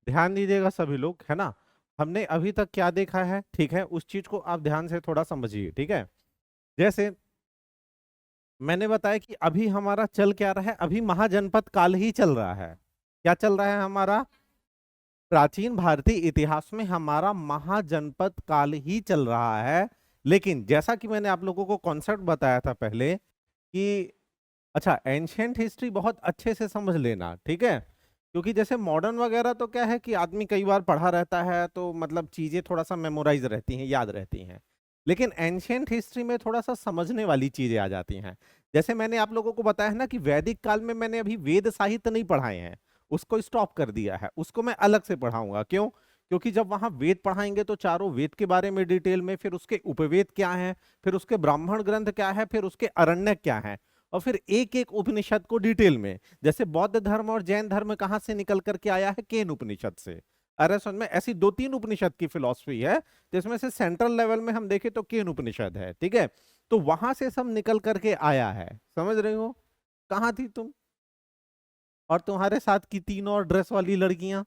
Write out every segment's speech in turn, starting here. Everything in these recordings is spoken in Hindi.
ध्यान दीजिएगा सभी लोग, है ना। हमने अभी तक क्या देखा है, ठीक है, उस चीज को आप ध्यान से थोड़ा समझिए, ठीक है। जैसे मैंने बताया कि अभी हमारा चल क्या रहा है, अभी महाजनपद काल ही चल रहा है। क्या चल रहा है हमारा? प्राचीन भारतीय इतिहास में हमारा महाजनपद काल ही चल रहा है। लेकिन जैसा कि मैंने आप लोगों को कॉन्सेप्ट बताया था पहले कि अच्छा, एंशियंट हिस्ट्री बहुत अच्छे से समझ लेना, ठीक है। क्योंकि जैसे मॉडर्न वगैरह तो क्या है कि आदमी कई बार पढ़ा रहता है तो मतलब चीजें थोड़ा सा मेमोराइज रहती हैं, याद रहती हैं। लेकिन एंशियंट हिस्ट्री में थोड़ा सा समझने वाली चीजें आ जाती हैं। जैसे मैंने आप लोगों को बताया है ना कि वैदिक काल में मैंने अभी वेद साहित्य नहीं पढ़ाए हैं, उसको स्टॉप कर दिया है, उसको मैं अलग से पढ़ाऊंगा। क्यों? क्योंकि जब वहां वेद पढ़ाएंगे तो चारों वेद के बारे में डिटेल में, फिर उसके उपवेद क्या है, फिर उसके ब्राह्मण ग्रंथ क्या है, फिर उसके अरण्यक क्या है, और फिर एक एक उपनिषद को डिटेल में। जैसे बौद्ध धर्म और जैन धर्म कहाँ से निकल करके आया है? केन उपनिषद से। अरे समझ में, ऐसी दो तीन उपनिषद की फिलॉसफी है जिसमें से सेंट्रल लेवल में हम देखें तो केन उपनिषद है, ठीक है। तो वहां से सब निकल करके आया है, समझ रहे हो? कहाँ थी तुम और तुम्हारे साथ की तीन और ड्रेस वाली लड़कियां?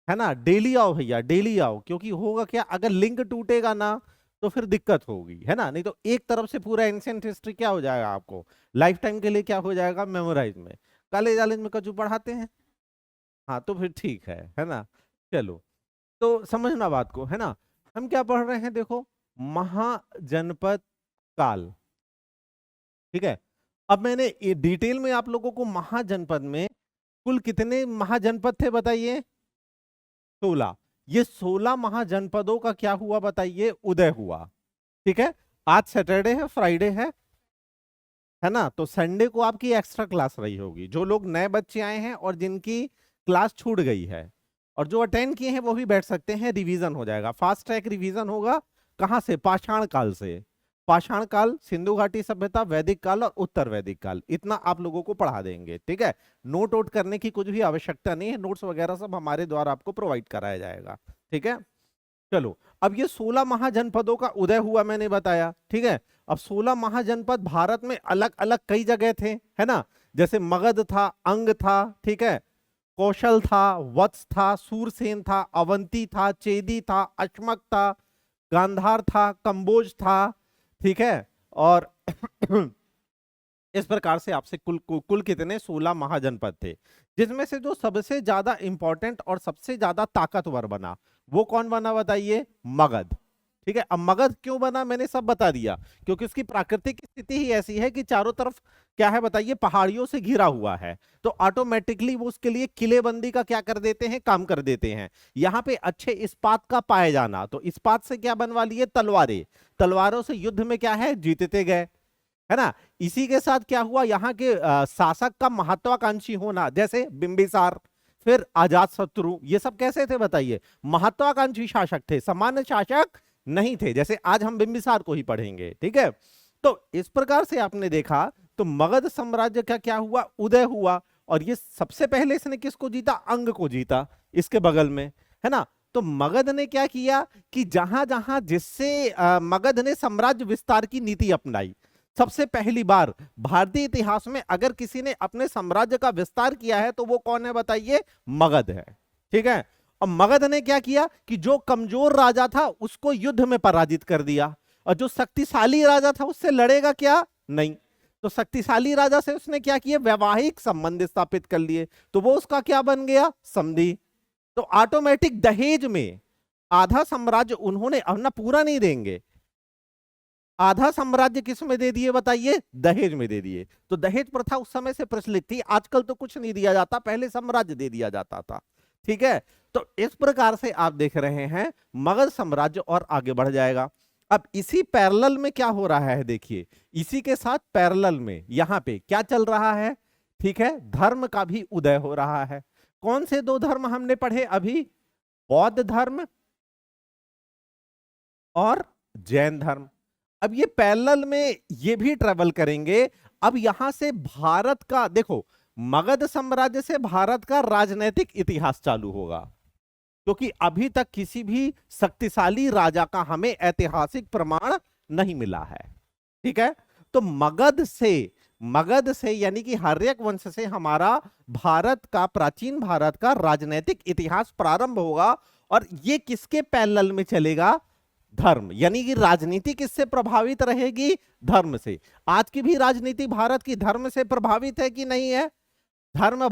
है ना, डेली आओ भैया, डेली आओ, क्योंकि होगा क्या, अगर लिंक टूटेगा ना तो फिर दिक्कत होगी, है ना। नहीं तो एक तरफ से पूरा एंशियंट हिस्ट्री क्या हो जाएगा आपको, लाइफ टाइम के लिए क्या हो जाएगा, मेमोराइज में। कॉलेज वॉलेज में कछु पढ़ाते हैं? हाँ तो फिर ठीक है ना। चलो, तो समझना बात को, है ना। हम क्या पढ़ रहे हैं, देखो, महाजनपद काल, ठीक है। अब मैंने ये डिटेल में आप लोगों को महाजनपद में कुल कितने महाजनपद थे बताइए? 16। ये 16 महाजनपदों का क्या हुआ बताइए, उदय हुआ, ठीक है। आज सैटरडे है, फ्राइडे है ना, तो संडे को आपकी एक्स्ट्रा क्लास रही होगी। जो लोग नए बच्चे आए हैं और जिनकी क्लास छूट गई है और जो अटेंड किए हैं वो भी बैठ सकते हैं, रिवीजन हो जाएगा, फास्ट ट्रैक रिवीजन होगा। कहाँ से? पाषाण काल से। पाषाण काल, सिंधु घाटी सभ्यता, वैदिक काल और उत्तर वैदिक काल, इतना आप लोगों को पढ़ा देंगे, ठीक है। नोट वोट करने की कुछ भी आवश्यकता नहीं है, नोट्स वगैरह सब हमारे द्वारा आपको प्रोवाइड कराया जाएगा, ठीक है। चलो, अब ये 16 महाजनपदों का उदय हुआ मैंने बताया, ठीक है। अब 16 महाजनपद भारत में अलग अलग कई जगह थे, है ना। जैसे मगध था, अंग था, ठीक है, कौशल था, वत्स था, सूरसेन था, अवंती था, चेदी था, अश्मक था, गांधार था, कंबोज था, ठीक है। और इस प्रकार से आपसे कुल कितने 16 महाजनपद थे। जिसमें से जो सबसे ज्यादा इंपॉर्टेंट और सबसे ज्यादा ताकतवर बना वो कौन बना बताइए? मगध, ठीक है। अब मगध क्यों बना मैंने सब बता दिया, क्योंकि उसकी प्राकृतिक स्थिति ही ऐसी है कि चारों तरफ क्या है बताइए, पहाड़ियों से घिरा हुआ है। तो ऑटोमेटिकली वो उसके लिए किलेबंदी का क्या कर देते हैं, काम कर देते हैं। यहाँ पे अच्छे इस्पात का पाए जाना, तो इस्पात से क्या बनवा लिए? तलवारें। तलवारों से युद्ध में क्या है, जीतते गए, है ना। इसी के साथ क्या हुआ, यहाँ के शासक का महत्वाकांक्षी होना, जैसे बिंबिसार, फिर अजात शत्रु, ये सब कैसे थे बताइए? महत्वाकांक्षी शासक थे, सामान्य शासक नहीं थे। जैसे आज हम बिंबिसार को ही पढ़ेंगे, ठीक है। तो इस प्रकार से आपने देखा तो मगध साम्राज्य का क्या हुआ, उदय हुआ। और ये सबसे पहले इसने किसको जीता? अंग को जीता, इसके बगल में, है ना। तो मगध ने क्या किया कि जहां जहां जिससे मगध ने साम्राज्य विस्तार की नीति अपनाई। सबसे पहली बार भारतीय इतिहास में अगर किसी ने अपने साम्राज्य का विस्तार किया है तो वो कौन है बताइए? मगध है, ठीक है। और मगध ने क्या किया कि जो कमजोर राजा था उसको युद्ध में पराजित कर दिया, और जो शक्तिशाली राजा था उससे लड़ेगा क्या? नहीं। तो शक्तिशाली राजा से उसने क्या किया? वैवाहिक संबंध स्थापित कर लिए, तो वो उसका क्या बन गया? समधी। तो ऑटोमेटिक दहेज में आधा साम्राज्य उन्होंने अपना पूरा नहीं देंगे, आधा साम्राज्य किस में दे दिए बताइए? दहेज में दे दिए। तो दहेज प्रथा उस समय से प्रचलित थी, आजकल तो कुछ नहीं दिया जाता, पहले साम्राज्य दे दिया जाता था, ठीक है। तो इस प्रकार से आप देख रहे हैं मगध साम्राज्य और आगे बढ़ जाएगा। अब इसी पैरेलल में क्या हो रहा है देखिए, इसी के साथ पैरेलल में यहां पे क्या चल रहा है, ठीक है, धर्म का भी उदय हो रहा है। कौन से दो धर्म हमने पढ़े अभी? बौद्ध धर्म और जैन धर्म। अब ये पैरेलल में ये भी ट्रेवल करेंगे। अब यहां से भारत का देखो, मगध साम्राज्य से भारत का राजनीतिक इतिहास चालू होगा, क्योंकि अभी तक किसी भी शक्तिशाली राजा का हमें ऐतिहासिक प्रमाण नहीं मिला है, ठीक है। तो मगध से मगध से यानी कि हर्यक वंश से हमारा भारत का, प्राचीन भारत का राजनीतिक इतिहास प्रारंभ होगा। और ये किसके पैरेलल में चलेगा? धर्म, यानी कि राजनीति किससे प्रभावित रहेगी? धर्म से। आज की भी राजनीति भारत की धर्म से प्रभावित है कि नहीं है? धर्म,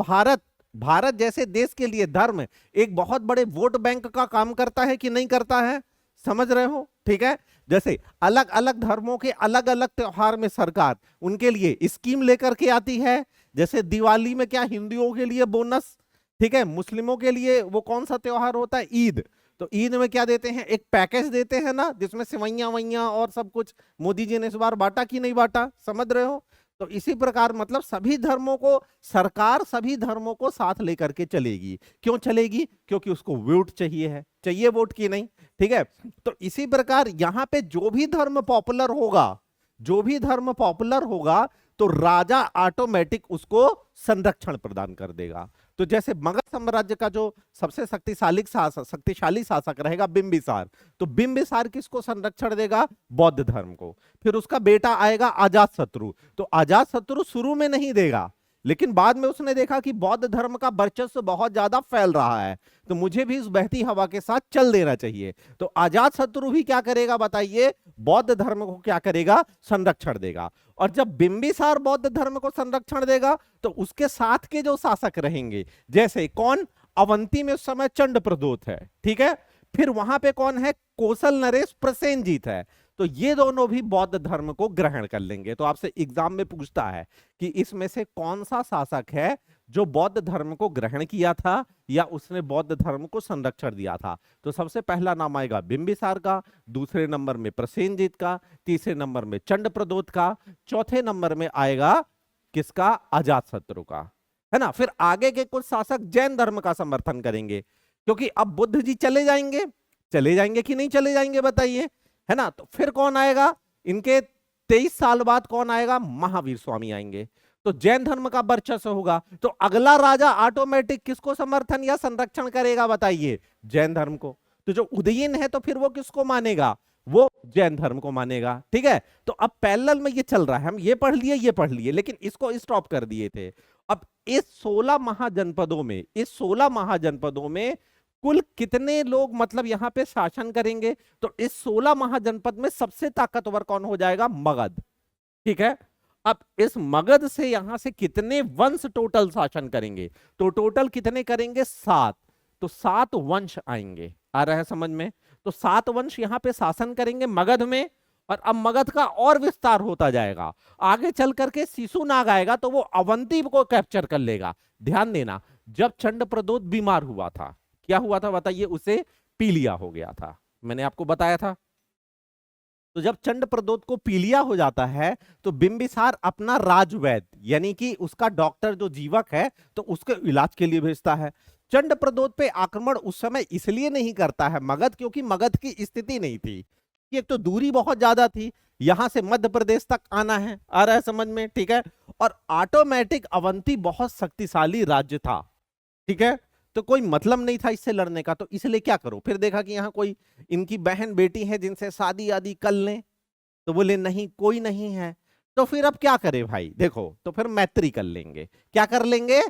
भारत जैसे देश के लिए धर्म एक बहुत बड़े वोट बैंक का काम करता है कि नहीं करता है? समझ रहे हो? ठीक है। जैसे अलग अलग धर्मों के अलग अलग त्योहार में सरकार उनके लिए स्कीम लेकर के आती है। जैसे दिवाली में क्या हिंदुओं के लिए बोनस, ठीक है, मुस्लिमों के लिए वो कौन सा त्योहार होता है? ईद। तो ईद में क्या देते हैं? एक पैकेज देते हैं ना, जिसमें सिवैया वैया और सब कुछ मोदी जी ने इस बार बांटा कि नहीं बांटा? समझ रहे हो? तो इसी प्रकार मतलब सभी धर्मों को, सरकार सभी धर्मों को साथ लेकर के चलेगी। क्यों चलेगी? क्योंकि उसको वोट चाहिए है, चाहिए वोट की नहीं, ठीक है। तो इसी प्रकार यहां पे जो भी धर्म पॉपुलर होगा, जो भी धर्म पॉपुलर होगा, तो राजा ऑटोमेटिक उसको संरक्षण प्रदान कर देगा। तो जैसे मगध साम्राज्य का जो सबसे शक्तिशाली शासक रहेगा बिंबिसार, तो बिंबिसार किसको संरक्षण देगा? बौद्ध धर्म को। फिर उसका बेटा आएगा अजातशत्रु, तो अजातशत्रु शुरू में नहीं देगा, लेकिन बाद में उसने देखा कि बौद्ध धर्म का वर्चस्व बहुत ज्यादा फैल रहा है, तो मुझे भी इस बहती हवा के साथ चल देना चाहिए। तो अजातशत्रु भी क्या करेगा बताइए? बौद्ध धर्म को क्या करेगा? संरक्षण देगा। और जब बिंबिसार बौद्ध धर्म को संरक्षण देगा, तो उसके साथ के जो शासक रहेंगे, जैसे कौन? अवंती में उस समय चंडप्रदोत है, ठीक है। फिर वहां पे कौन है? कोसल नरेश प्रसेनजीत है। तो ये दोनों भी बौद्ध धर्म को ग्रहण कर लेंगे। तो आपसे एग्जाम में पूछता है कि इसमें से कौन सा शासक है जो बौद्ध धर्म को ग्रहण किया था या उसने बौद्ध धर्म को संरक्षण दिया था? तो सबसे पहला नाम आएगा बिंबिसार का, दूसरे नंबर में प्रसेनजीत का, तीसरे नंबर में चंडप्रदोत का, चौथे नंबर में आएगा किसका? अजातशत्रु का, है ना। फिर आगे के कुछ शासक जैन धर्म का समर्थन करेंगे, क्योंकि अब बुद्ध जी चले जाएंगे, चले जाएंगे कि नहीं चले जाएंगे बताइए, है ना। तो फिर कौन आएगा? इनके 23 साल बाद कौन आएगा? महावीर स्वामी आएंगे। तो जैन धर्म का वर्चस्व होगा, तो अगला राजा ऑटोमेटिक किसको समर्थन या संरक्षण करेगा बताइए? जैन धर्म को। तो जो उदयीन है तो फिर वो किसको मानेगा? वो जैन धर्म को मानेगा, ठीक है। तो अब पैरेलल में ये चल रहा है, हम ये पढ़ लिए, ये पढ़ लिए, लेकिन इसको स्टॉप कर दिए थे। अब इस 16 महाजनपदों में, इस 16 महाजनपदों में कुल कितने लोग मतलब यहां पे शासन करेंगे? तो इस 16 महाजनपद में सबसे ताकतवर कौन हो जाएगा? मगध, ठीक है। अब इस मगध से यहां से कितने वंश टोटल शासन करेंगे? तो टोटल कितने करेंगे? 7। तो 7 वंश आएंगे, आ रहा है समझ में? तो 7 वंश यहां पे शासन करेंगे मगध में। और अब मगध का और विस्तार होता जाएगा, आगे चल करके शिशुनाग आएगा तो वो अवंती को कैप्चर कर लेगा। ध्यान देना, जब चंडप्रदोत बीमार हुआ था, क्या हुआ था बताइए? उसे पीलिया हो गया था, मैंने आपको बताया था। तो जब चंडप्रदोत को पीलिया हो जाता है, तो बिंबिसार अपना राजवैद्य यानी कि उसका डॉक्टर जो जीवक है, तो उसके इलाज के लिए भेजता है। चंडप्रदोत पे आक्रमण उस समय इसलिए नहीं करता है मगध, क्योंकि मगध की स्थिति नहीं थी कि एक तो दूरी बहुत ज्यादा थी, यहां से मध्य प्रदेश तक आना है, आ रहा है समझ में, ठीक है। और ऑटोमेटिक अवंती बहुत शक्तिशाली राज्य था, ठीक है। तो कोई मतलब नहीं था इससे लड़ने का, तो इसलिए क्या करो, फिर देखा कि यहाँ कोई इनकी बहन बेटी है जिनसे शादी आदि कर लें, तो बोले नहीं कोई नहीं है, तो फिर अब क्या करे भाई? देखो, तो फिर मैत्री कर लेंगे। क्या कर लेंगे?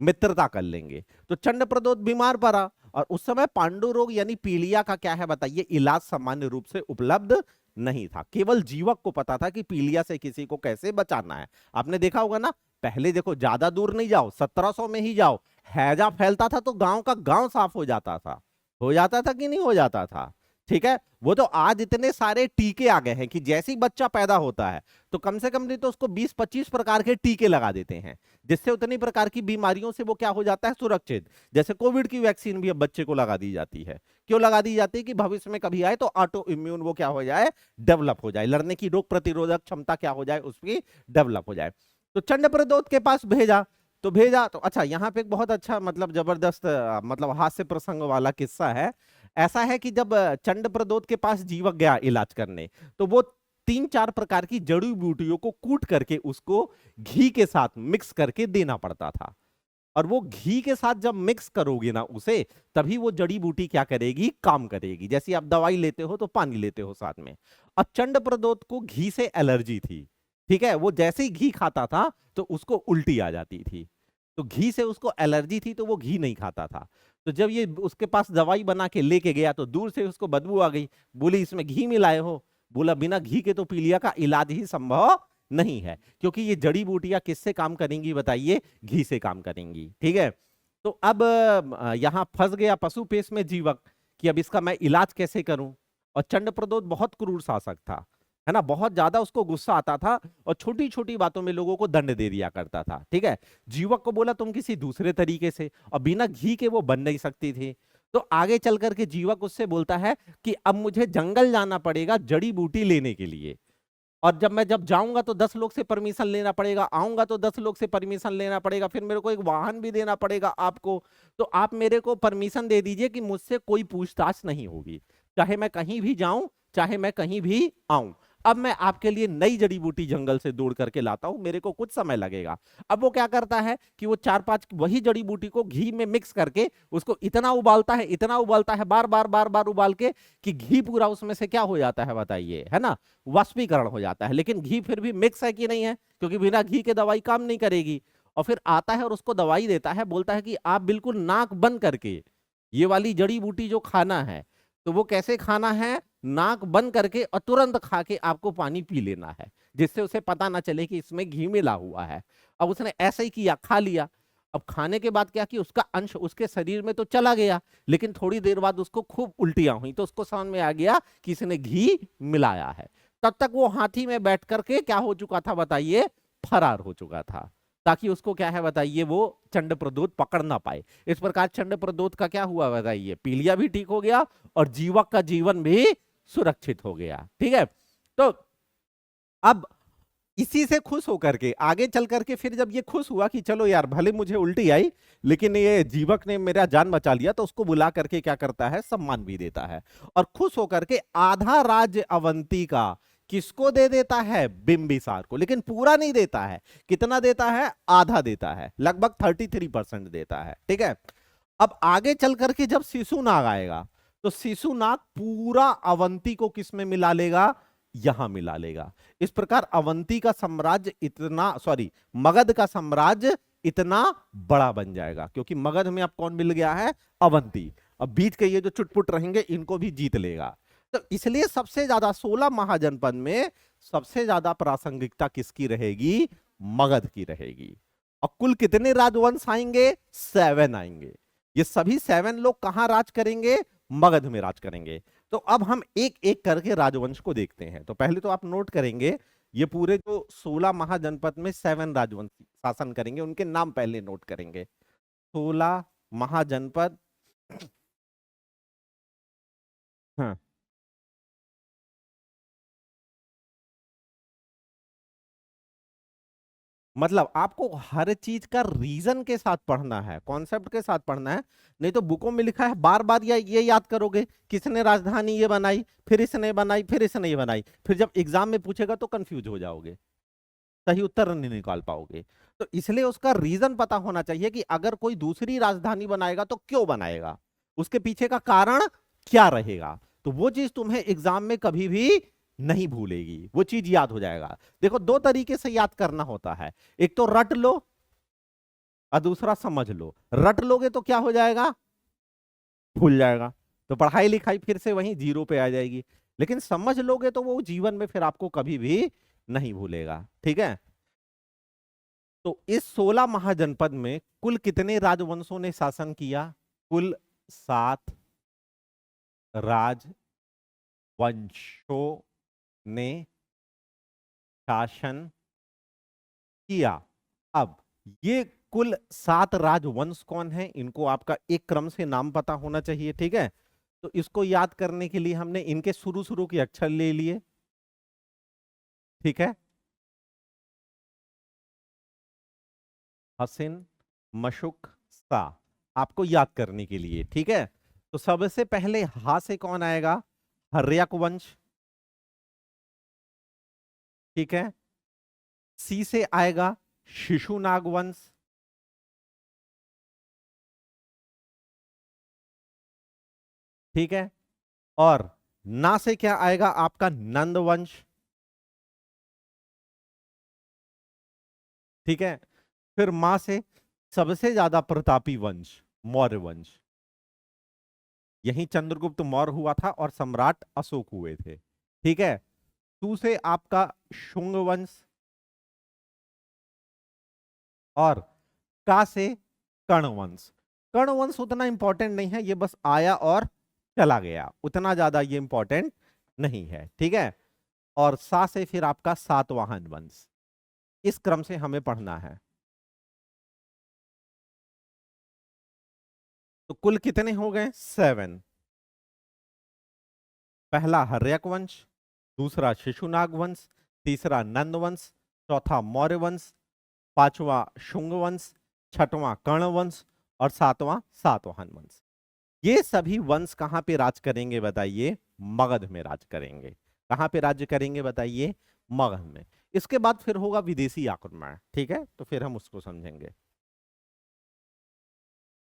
मित्रता कर लेंगे। तो चंडप्रदोत बीमार पड़ा, और उस समय पांडु रोग यानी पीलिया का क्या है बताइए? इलाज सामान्य रूप से उपलब्ध नहीं था, केवल जीवक को पता था कि पीलिया से किसी को कैसे बचाना है। आपने देखा होगा ना, पहले देखो ज्यादा दूर नहीं जाओ, 1700 में ही जाओ, हैजा फैलता था तो गांव का गांव साफ हो जाता था, हो जाता था कि नहीं हो जाता था, ठीक है। वो तो आज इतने सारे टीके आ गए हैं कि जैसे ही बच्चा पैदा होता है तो कम से कम नहीं तो उसको 20-25 प्रकार के टीके लगा देते हैं, जिससे उतनी प्रकार की बीमारियों से वो क्या हो जाता है? सुरक्षित। जैसे कोविड की वैक्सीन भी अब बच्चे को लगा दी जाती है। क्यों लगा दी जाती है? कि भविष्य में कभी आए तो ऑटो इम्यून वो क्या हो जाए? डेवलप हो जाए, लड़ने की रोग प्रतिरोधक क्षमता क्या हो जाए? उसकी डेवलप हो जाए। तो चंडप्रदोत के पास भेजा, तो भेजा तो अच्छा, यहाँ पे एक बहुत अच्छा मतलब जबरदस्त मतलब हास्य प्रसंग वाला किस्सा है। ऐसा है कि जब चंडप्रदोत के पास जीवक गया इलाज करने, तो वो 3-4 प्रकार की जड़ी बूटियों को कूट करके उसको घी के साथ मिक्स करके देना पड़ता था। और वो घी के साथ जब मिक्स करोगे ना उसे, तभी वो जड़ी बूटी क्या करेगी? काम करेगी। जैसे आप दवाई लेते हो तो पानी लेते हो साथ में। अब चंडप्रदोत को घी से एलर्जी थी, ठीक है, वो जैसे ही घी खाता था तो उसको उल्टी आ जाती थी, तो घी से उसको एलर्जी थी तो वो घी नहीं खाता था। तो जब ये उसके पास दवाई बना के लेके गया तो दूर से उसको बदबू आ गई, बोली इसमें घी मिलाए हो? बोला बिना घी के तो पीलिया का इलाज ही संभव नहीं है, क्योंकि ये जड़ी बूटियां किससे काम करेंगी बताइए? घी से काम करेंगी। ठीक है, तो अब यहां फंस गया पशुपेश में जीवक कि अब इसका मैं इलाज कैसे करूं। और चंडप्रद्योत बहुत क्रूर शासक था, है ना, बहुत ज्यादा उसको गुस्सा आता था और छोटी छोटी बातों में लोगों को दंड दे दिया करता था। ठीक है, जीवक को बोला तुम किसी दूसरे तरीके से, और बिना घी के वो बन नहीं सकती थी। तो आगे चल करके जीवक उससे बोलता है कि अब मुझे जंगल जाना पड़ेगा जड़ी बूटी लेने के लिए, और जब जाऊंगा तो 10 लोग से परमिशन लेना पड़ेगा, आऊंगा तो 10 लोग से परमिशन लेना पड़ेगा, फिर मेरे को एक वाहन भी देना पड़ेगा आपको। तो आप मेरे को परमिशन दे दीजिए कि मुझसे कोई पूछताछ नहीं होगी, चाहे मैं कहीं भी जाऊं, चाहे मैं कहीं भी आऊं। अब मैं आपके लिए नई जड़ी बूटी जंगल से तोड़ करके लाता हूं, मेरे को कुछ समय लगेगा। अब वो क्या करता है कि वो 4-5 वही जड़ी बूटी को घी में मिक्स करके उसको इतना उबालता है, इतना उबालता है, बार बार बार बार उबाल के, कि घी पूरा उसमें से क्या हो जाता है बताइए, है ना, वाष्पीकरण हो जाता है। लेकिन घी फिर भी मिक्स है कि नहीं है, क्योंकि बिना घी के दवाई काम नहीं करेगी। और फिर आता है और उसको दवाई देता है, बोलता है कि आप बिल्कुल नाक बंद करके ये वाली जड़ी बूटी जो खाना है, तो वो कैसे खाना है, नाक बंद करके और तुरंत खा के आपको पानी पी लेना है, जिससे उसे पता ना चले कि इसमें घी मिला हुआ है। अब उसने ऐसा ही किया, खा लिया। अब खाने के बाद क्या कि उसका अंश उसके शरीर में तो चला गया, लेकिन थोड़ी देर बाद उसको खूब उल्टियां हुई, तो उसको समझ में आ गया कि इसने घी मिलाया है। तब तक वो हाथी में बैठ करके क्या हो चुका था बताइए, फरार हो चुका था, ताकि उसको क्या है बताइए, वो चंडप्रद्योत पकड़ ना पाए। इस प्रकार चंडप्रद्योत का क्या हुआ बताइए, पीलिया भी ठीक हो गया और जीवक का जीवन भी सुरक्षित हो गया। ठीक है, तो अब इसी से खुश होकर के आगे चल करके फिर जब ये खुश हुआ कि चलो यार भले मुझे उल्टी आई, लेकिन ये जीवक ने मेरा जान बचा लिया, तो उसको बुला करके क्या करता है, सम्मान भी देता है। और खुश होकर के आधा राज्य अवंती का किसको दे देता है, बिंबिसार को। लेकिन पूरा नहीं देता है, कितना देता है, आधा देता है, लगभग 33% देता है। ठीक है, अब आगे चल करके जब शिशुनाग आएगा, तो शिशुनाग पूरा अवंती को किसमें मिला लेगा, यहां मिला लेगा। इस प्रकार अवंती का साम्राज्य इतना, सॉरी, मगध का साम्राज्य इतना बड़ा बन जाएगा, क्योंकि मगध में अब कौन मिल गया है, अवंती। अब बीच के ये जो चुटपुट रहेंगे इनको भी जीत लेगा। तो इसलिए सबसे ज्यादा 16 महाजनपद में सबसे ज्यादा प्रासंगिकता किसकी रहेगी, मगध की रहेगी। और कुल कितने राजवंश आएंगे, 7 आएंगे। ये सभी 7 लोग कहां राज करेंगे, मगध में राज करेंगे। तो अब हम एक एक करके राजवंश को देखते हैं। तो पहले तो आप नोट करेंगे, ये पूरे जो 16 महाजनपद में 7 राजवंश शासन करेंगे, उनके नाम पहले नोट करेंगे। 16 महाजनपद, हाँ, मतलब आपको हर चीज का रीजन के साथ पढ़ना है, कॉन्सेप्ट के साथ पढ़ना है। नहीं तो बुकों में लिखा है बार बार या ये याद करोगे किसने राजधानी ये बनाई, फिर इसने बनाई, फिर इसने ये बनाई, फिर जब एग्जाम में पूछेगा तो कंफ्यूज हो जाओगे, सही उत्तर नहीं निकाल पाओगे। तो इसलिए उसका रीजन पता होना चाहिए कि अगर कोई दूसरी राजधानी बनाएगा तो क्यों बनाएगा, उसके पीछे का कारण क्या रहेगा। तो वो चीज तुम्हें एग्जाम में कभी भी नहीं भूलेगी, वो चीज याद हो जाएगा। देखो, दो तरीके से याद करना होता है, एक तो रट लो और दूसरा समझ लो। रट लोगे तो क्या हो जाएगा, भूल जाएगा, तो पढ़ाई लिखाई फिर से वहीं जीरो पे आ जाएगी। लेकिन समझ लोगे तो वो जीवन में फिर आपको कभी भी नहीं भूलेगा। ठीक है, तो इस 16 महाजनपद में कुल कितने राजवंशों ने शासन किया, कुल 7 राजवंशों ने शासन किया। अब ये कुल 7 राजवंश कौन है, इनको आपका एक क्रम से नाम पता होना चाहिए। ठीक है, तो इसको याद करने के लिए हमने इनके शुरू शुरू के अक्षर ले लिए। ठीक है, हसिन, मशुक, सा, आपको याद करने के लिए। ठीक है, तो सबसे पहले हा से कौन आएगा, हर्यक वंश। ठीक है, सी से आएगा शिशुनाग वंश। ठीक है, और ना से क्या आएगा आपका नंद वंश। ठीक है। फिर मां से सबसे ज्यादा प्रतापी वंश मौर्य वंश, यही चंद्रगुप्त मौर्य हुआ था और सम्राट अशोक हुए थे। ठीक है। तू से आपका शुंग वंश, और का से कर्ण वंश। कर्ण वंश उतना इंपॉर्टेंट नहीं है, ये बस आया और चला गया, उतना ज्यादा ये इंपॉर्टेंट नहीं है। ठीक है। और सा से फिर आपका सातवाहन वंश। इस क्रम से हमें पढ़ना है। तो कुल कितने हो गए? 7। पहला हर्यक वंश, दूसरा शिशुनाग वंश, तीसरा नंद वंश, चौथा मौर्य वंश, पांचवा शुंग वंश, छठवां कर्ण वंश और सातवां सातवाहन वंश। ये सभी वंश कहां पे राज करेंगे बताइए? मगध में राज करेंगे। कहां पे राज्य करेंगे बताइए? मगध में। इसके बाद फिर होगा विदेशी आक्रमण। ठीक है, तो फिर हम उसको समझेंगे।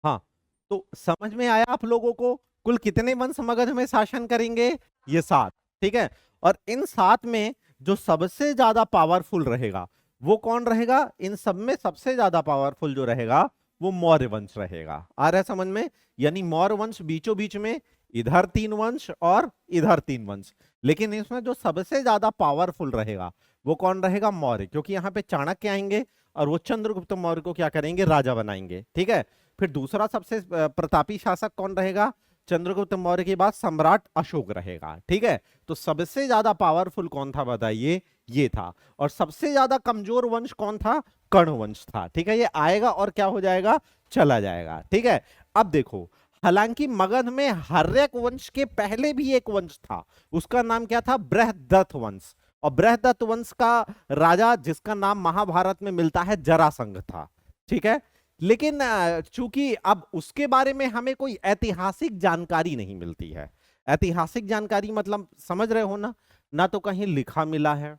हाँ, तो समझ में आया आप लोगों को? कुल कितने वंश मगध में शासन करेंगे? ये 7। ठीक है। और इन 7 में जो सबसे ज्यादा पावरफुल रहेगा वो कौन रहेगा? इन सब में सबसे ज्यादा पावरफुल जो रहेगा वो मौर्य वंश रहेगा। आ रहा है समझ में? यानी मौर्य वंश बीचों बीच में, इधर 3 वंश और इधर 3 वंश, लेकिन इसमें जो सबसे ज्यादा पावरफुल रहेगा वो कौन रहेगा? मौर्य। क्योंकि यहाँ पे चाणक्य आएंगे और वो चंद्रगुप्त मौर्य को क्या करेंगे? राजा बनाएंगे। ठीक है। फिर दूसरा सबसे प्रतापी शासक कौन रहेगा? चंद्रगुप्त मौर्य के बाद सम्राट अशोक रहेगा। ठीक है। तो सबसे ज्यादा पावरफुल कौन था बताइए? ये था। और सबसे ज्यादा कमजोर वंश कौन था? कर्ण वंश था। ठीक है। ये आएगा और क्या हो जाएगा? चला जाएगा। ठीक है। अब देखो, हालांकि मगध में हर्यक वंश के पहले भी एक वंश था, उसका नाम क्या था? बृहदत्त वंश। और बृहदत्त वंश का राजा, जिसका नाम महाभारत में मिलता है, जरासंध था। ठीक है। लेकिन चूंकि अब उसके बारे में हमें कोई ऐतिहासिक जानकारी नहीं मिलती है। ऐतिहासिक जानकारी मतलब समझ रहे हो ना? ना तो कहीं लिखा मिला है,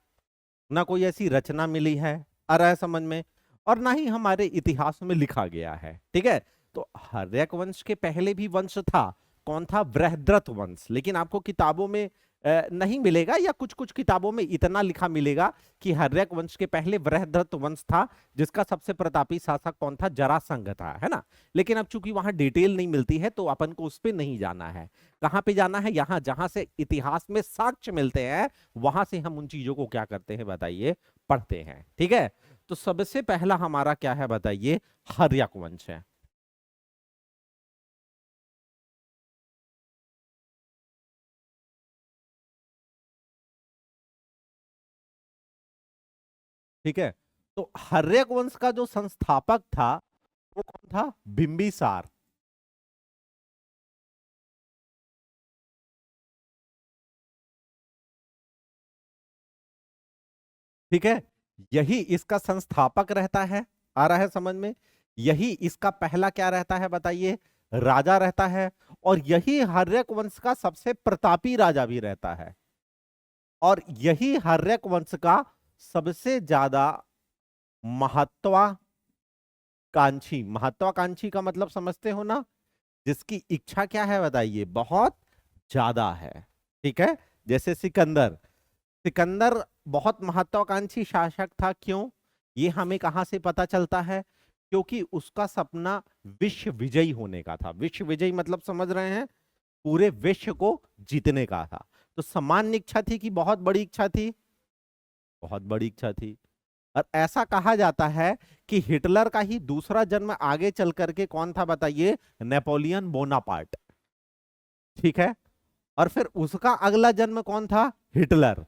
ना कोई ऐसी रचना मिली है, आ रहा है समझ में, और ना ही हमारे इतिहास में लिखा गया है। ठीक है। तो हर्यक वंश के पहले भी वंश था। कौन था? बृहद्रथ वंश। लेकिन आपको किताबों में नहीं मिलेगा, या कुछ कुछ किताबों में इतना लिखा मिलेगा कि हर्यक वंश के पहले बृहद्रथ वंश था, जिसका सबसे प्रतापी शासक कौन था? जरासंध था, है ना। लेकिन अब चूंकि वहां डिटेल नहीं मिलती है तो अपन को उस पर नहीं जाना है। कहां पे जाना है? यहां जहां से इतिहास में साक्ष्य मिलते हैं, वहां से हम उन चीजों को क्या करते हैं बताइए? पढ़ते हैं। ठीक है। तो सबसे पहला हमारा क्या है बताइए? हर्यक वंश है। ठीक है। तो हर्यक वंश का जो संस्थापक था वो कौन था? बिंबिसार। ठीक है। यही इसका संस्थापक रहता है। आ रहा है समझ में? यही इसका पहला क्या रहता है बताइए? राजा रहता है। और यही हर्यक वंश का सबसे प्रतापी राजा भी रहता है। और यही हर्यक वंश का सबसे ज्यादा महत्वाकांक्षी, महत्वाकांक्षी का मतलब समझते हो ना? जिसकी इच्छा क्या है बताइए? बहुत ज्यादा है। ठीक है। जैसे सिकंदर। सिकंदर बहुत महत्वाकांक्षी शासक था। क्यों? ये हमें कहां से पता चलता है? क्योंकि उसका सपना विश्व विजयी होने का था। विश्व विजयी मतलब समझ रहे हैं? पूरे विश्व को जीतने का था। तो सामान्य इच्छा थी कि बहुत बड़ी इच्छा थी? बहुत बड़ी इच्छा थी। और ऐसा कहा जाता है कि हिटलर का ही दूसरा जन्म आगे चल करके कौन था बताइए? Napoleon Bonaparte. ठीक है। और फिर उसका अगला जन्म कौन था? हिटलर।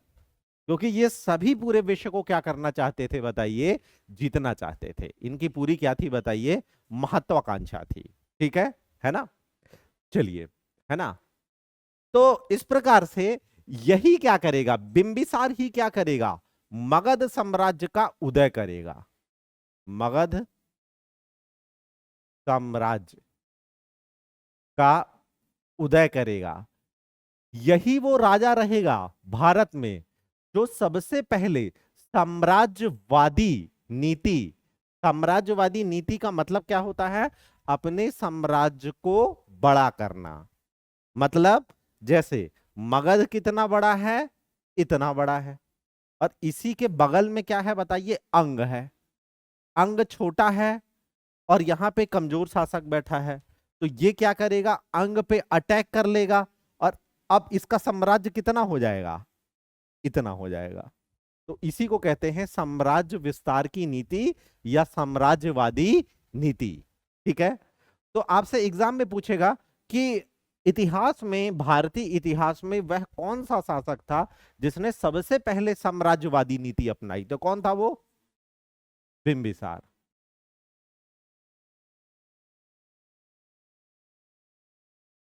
क्योंकि ये सभी पूरे विश्व को क्या करना चाहते थे बताइए? जीतना चाहते थे। इनकी पूरी क्या थी बताइए? महत्वाकांक्षा थी। ठीक है ना? चलिए, है ना? तो इस प्रकार से यही क्या करेगा? बिंबिसार ही क्या करेगा? मगध साम्राज्य का उदय करेगा। मगध साम्राज्य का उदय करेगा। यही वो राजा रहेगा भारत में जो सबसे पहले साम्राज्यवादी नीति, साम्राज्यवादी नीति का मतलब क्या होता है? अपने साम्राज्य को बड़ा करना। मतलब जैसे मगध कितना बड़ा है? इतना बड़ा है। और इसी के बगल में क्या है बताइए? अंग है। अंग छोटा है और यहाँ पे कमजोर शासक बैठा है, तो ये क्या करेगा, अंग पे अटैक कर लेगा और अब इसका साम्राज्य कितना हो जाएगा, इतना हो जाएगा। तो इसी को कहते हैं साम्राज्य विस्तार की नीति या साम्राज्यवादी नीति। ठीक है। तो आपसे एग्जाम में पूछेगा कि इतिहास में, भारतीय इतिहास में वह कौन सा शासक था जिसने सबसे पहले साम्राज्यवादी नीति अपनाई, तो कौन था वो, बिंबिसार।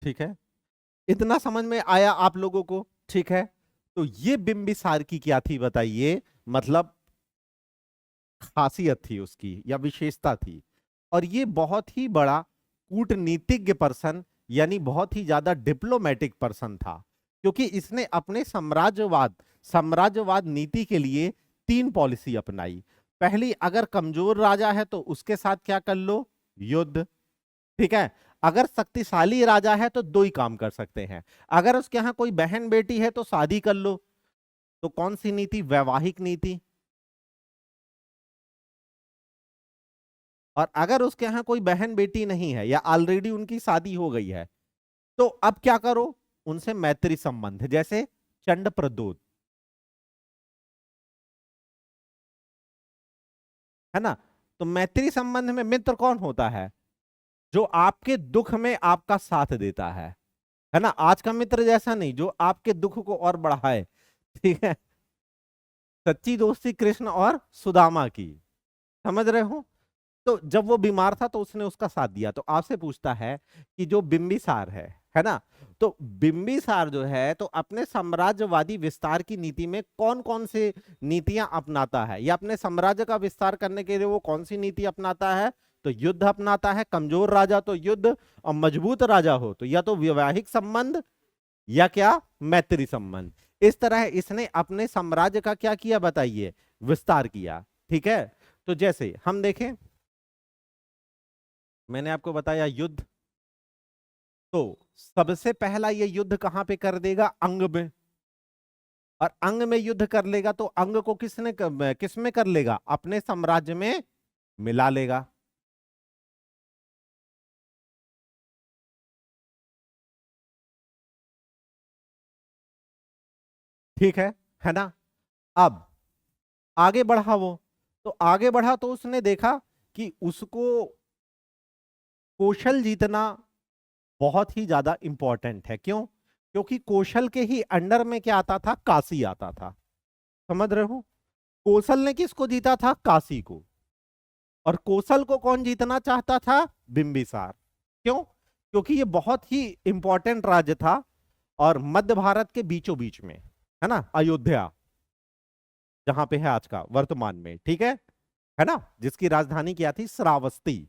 ठीक है, इतना समझ में आया आप लोगों को। ठीक है, तो ये बिंबिसार की क्या थी बताइए, मतलब खासियत थी उसकी या विशेषता थी। और ये बहुत ही बड़ा कूटनीतिज्ञ पर्सन, यानी बहुत ही ज्यादा डिप्लोमेटिक पर्सन था, क्योंकि इसने अपने साम्राज्यवाद नीति के लिए 3 पॉलिसी अपनाई। पहली, अगर कमजोर राजा है तो उसके साथ क्या कर लो, युद्ध। ठीक है, अगर शक्तिशाली राजा है तो 2 ही काम कर सकते हैं, अगर उसके यहाँ कोई बहन बेटी है तो शादी कर लो। तो कौन सी नीति, वैवाहिक नीति। और अगर उसके यहाँ कोई बहन बेटी नहीं है या ऑलरेडी उनकी शादी हो गई है, तो अब क्या करो, उनसे मैत्री संबंध, जैसे चंड प्रद्योत, है ना। तो मैत्री संबंध में मित्र कौन होता है, जो आपके दुख में आपका साथ देता है ना। आज का मित्र जैसा नहीं जो आपके दुख को और बढ़ाए। ठीक है, सच्ची दोस्ती कृष्ण और सुदामा की, समझ रहे हो। तो जब वो बीमार था तो उसने उसका साथ दिया। तो आपसे पूछता है कि जो बिंबिसार है ना, तो बिंबिसार जो है तो अपने साम्राज्यवादी विस्तार की नीति में कौन कौन से नीतियां अपनाता है, या अपने साम्राज्य का विस्तार करने के लिए वो कौन सी नीति अपनाता है, तो युद्ध अपनाता है। कमजोर राजा तो युद्ध, और मजबूत राजा हो तो या तो वैवाहिक संबंध या क्या, मैत्री संबंध। इस तरह इसने अपने साम्राज्य का क्या किया बताइए, विस्तार किया। ठीक है, तो जैसे हम देखें, मैंने आपको बताया युद्ध, तो सबसे पहला ये युद्ध कहां पे कर देगा, अंग में। और अंग में युद्ध कर लेगा तो अंग को किस में कर लेगा, अपने साम्राज्य में मिला लेगा। ठीक है ना। अब आगे बढ़ा वो, तो आगे बढ़ा तो उसने देखा कि उसको कौशल जीतना बहुत ही ज्यादा इंपॉर्टेंट है। क्यों, क्योंकि कौशल के ही अंडर में क्या आता था, काशी आता था। समझ रहे हो, कौशल ने किसको जीता था, काशी को। और कौशल को कौन जीतना चाहता था, बिंबिसार। क्यों, क्योंकि ये बहुत ही इंपॉर्टेंट राज्य था और मध्य भारत के बीचों बीच में, है ना, अयोध्या जहां पे है आज का वर्तमान में। ठीक है ना, जिसकी राजधानी क्या थी, श्रावस्ती।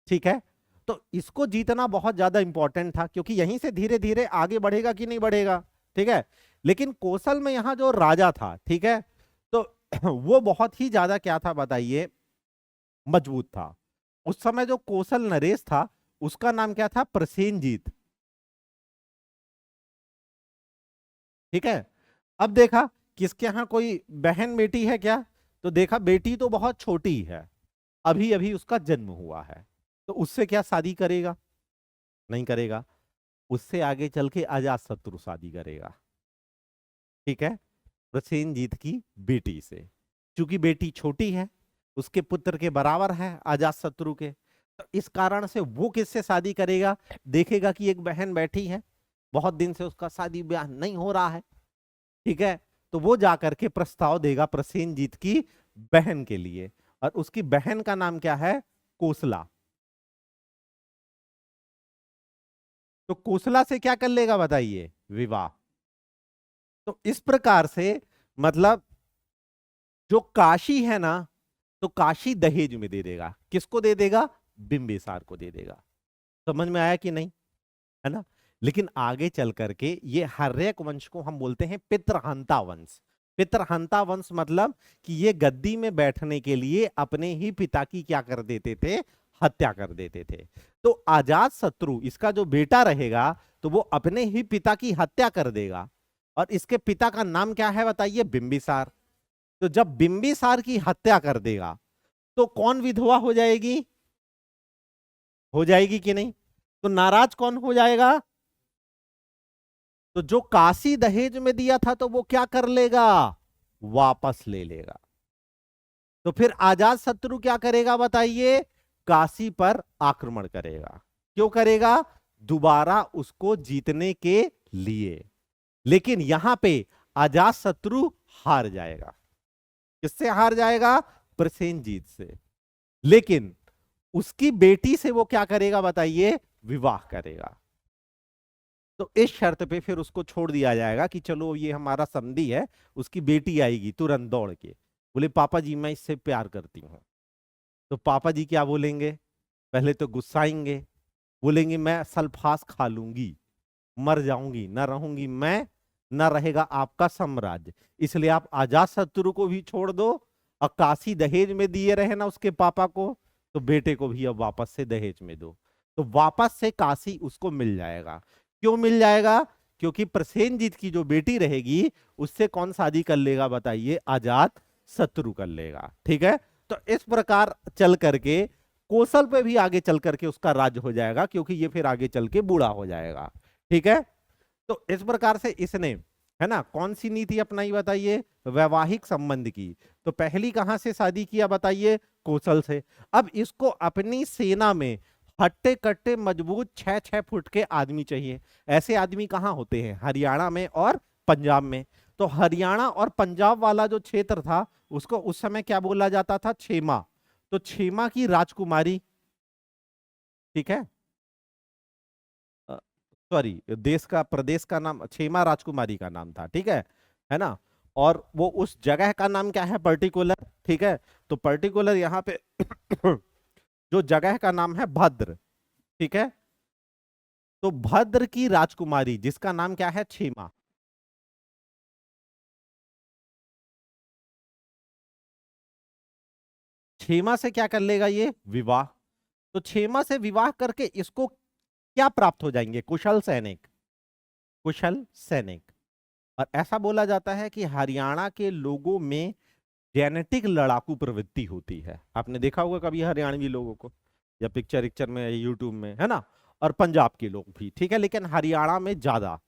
ठीक है, तो इसको जीतना बहुत ज्यादा इंपॉर्टेंट था, क्योंकि यहीं से धीरे धीरे आगे बढ़ेगा कि नहीं बढ़ेगा। ठीक है, लेकिन कौशल में यहां जो राजा था, ठीक है, तो वो बहुत ही ज्यादा क्या था बताइए, मजबूत था। उस समय जो कौशल नरेश था उसका नाम क्या था, प्रसेनजीत। ठीक है, अब देखा किसके यहाँ कोई बहन बेटी है क्या, तो देखा बेटी तो बहुत छोटी है, अभी अभी उसका जन्म हुआ है, तो उससे क्या शादी करेगा, नहीं करेगा। उससे आगे चल के अजात शत्रु शादी करेगा। ठीक है, प्रसेनजीत की बेटी से, क्योंकि बेटी छोटी है, उसके पुत्र के बराबर है अजात शत्रु के, तो इस कारण से वो किससे शादी करेगा, देखेगा कि एक बहन बैठी है, बहुत दिन से उसका शादी ब्याह नहीं हो रहा है। ठीक है, तो वो जाकर के प्रस्ताव देगा प्रसेनजीत की बहन के लिए, और उसकी बहन का नाम क्या है, कोसला। तो कोसला से क्या कर लेगा बताइए, विवाह। तो इस प्रकार से मतलब जो काशी है ना, तो काशी दहेज में दे देगा, किसको दे देगा, बिंबिसार को दे देगा। समझ में आया कि नहीं, है ना। लेकिन आगे चल करके ये हर्यक वंश को हम बोलते हैं पितृहंता वंश। पितृहंता वंश मतलब कि ये गद्दी में बैठने के लिए अपने ही पिता की क्या कर देते थे, हत्या कर देते थे। तो अजात शत्रु इसका जो बेटा रहेगा तो वो अपने ही पिता की हत्या कर देगा, और इसके पिता का नाम क्या है बताइए, बिंबिसार। तो जब बिंबिसार की हत्या कर देगा तो कौन विधवा हो जाएगी? हो जाएगी कि नहीं? तो नाराज कौन हो जाएगा? तो जो काशी दहेज में दिया था तो वो क्या कर लेगा? वापस ले लेगा। तो फिर अजात शत्रु क्या करेगा बताइए? काशी पर आक्रमण करेगा। क्यों करेगा? दोबारा उसको जीतने के लिए। लेकिन यहां पे अजात शत्रु हार जाएगा। किससे हार जाएगा? प्रसेनजीत से। लेकिन उसकी बेटी से वो क्या करेगा बताइए? विवाह करेगा। तो इस शर्त पे फिर उसको छोड़ दिया जाएगा कि चलो ये हमारा समधी है, उसकी बेटी आएगी तुरंत दौड़ के, बोले पापा जी मैं इससे प्यार करती हूँ। तो पापा जी क्या बोलेंगे? पहले तो गुस्साएंगे, बोलेंगे मैं सल्फास खा लूंगी, मर जाऊंगी, न रहूंगी मैं, न रहेगा आपका साम्राज्य। इसलिए आप अजात शत्रु को भी छोड़ दो, और काशी दहेज में दिए रहे ना उसके पापा को, तो बेटे को भी अब वापस से दहेज में दो। तो वापस से काशी उसको मिल जाएगा। क्यों मिल जाएगा? क्योंकि प्रसेनजीत की जो बेटी रहेगी उससे कौन शादी कर लेगा बताइए? अजात शत्रु कर लेगा। ठीक है। तो इस प्रकार चल करके कौशल पे भी आगे चल करके उसका राज्य हो जाएगा, क्योंकि ये फिर आगे चल के बूढ़ा हो जाएगा। ठीक है। तो इस प्रकार से इसने, है ना, कौन सी नीति अपनाई बताइए? वैवाहिक संबंध की। तो पहली कहां से शादी किया बताइए? कौशल से। अब इसको अपनी सेना में हट्टे कट्टे मजबूत 6-6 फुट के आदमी चाहिए। ऐसे आदमी कहाँ होते हैं? हरियाणा में और पंजाब में। तो हरियाणा और पंजाब वाला जो क्षेत्र था उसको उस समय क्या बोला जाता था? छेमा। तो छेमा की राजकुमारी, ठीक है, सॉरी, देश का प्रदेश का नाम छेमा राजकुमारी का नाम था। ठीक है ना। और वो उस जगह का नाम क्या है पर्टिकुलर? ठीक है। तो पर्टिकुलर यहाँ पे जो जगह का नाम है भद्र। ठीक है। तो भद्र की राजकुमारी जिसका नाम क्या है? छेमा। छेमा से क्या कर लेगा ये? विवाह। तो छेमा से विवाह करके इसको क्या प्राप्त हो जाएंगे? कुशल सैनिक। कुशल सैनिक। और ऐसा बोला जाता है कि हरियाणा के लोगों में जेनेटिक लड़ाकू प्रवृत्ति होती है। आपने देखा होगा कभी हरियाणवी लोगों को, या पिक्चर विक्चर में, यूट्यूब में, है ना। और पंजाब के लोग भी, ठीक है, लेकिन हरियाणा में ज्यादा।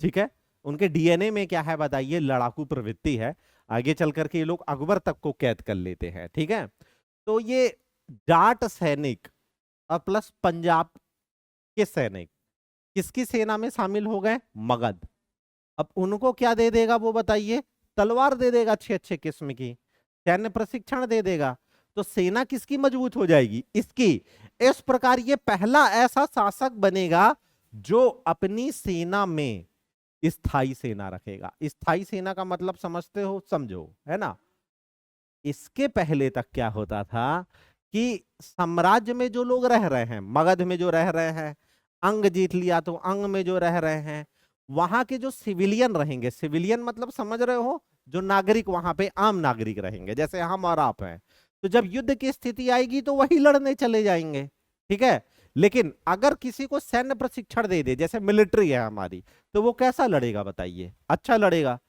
ठीक है। उनके डीएनए में क्या है बताइए? लड़ाकू प्रवृत्ति है। आगे चल करके ये लोग अकबर तक को कैद कर लेते हैं। ठीक है। तो ये जाट सैनिक और प्लस पंजाब के सैनिक किसकी सेना में शामिल हो गए? मगध। अब उनको क्या दे देगा वो बताइए? तलवार दे देगा अच्छे अच्छे किस्म की, सैन्य प्रशिक्षण दे देगा। तो सेना किसकी मजबूत हो जाएगी? इसकी। इस प्रकार ये पहला ऐसा शासक बनेगा जो अपनी सेना में स्थायी सेना रखेगा। स्थायी सेना का मतलब समझते हो? समझो, है ना। इसके पहले तक क्या होता था कि साम्राज्य में जो लोग रह रहे हैं, मगध में जो रह रहे हैं, अंग जीत लिया तो अंग में जो रह रहे हैं, वहां के जो सिविलियन रहेंगे, सिविलियन मतलब समझ रहे हो, जो नागरिक वहां पे आम नागरिक रहेंगे जैसे हम और आप हैं, तो जब युद्ध की स्थिति आएगी तो वही लड़ने चले जाएंगे। ठीक है। लेकिन अगर किसी को सैन्य प्रशिक्षण दे दे, जैसे मिलिट्री है हमारी, तो वो कैसा लड़ेगा बताइए? अच्छा लड़ेगा।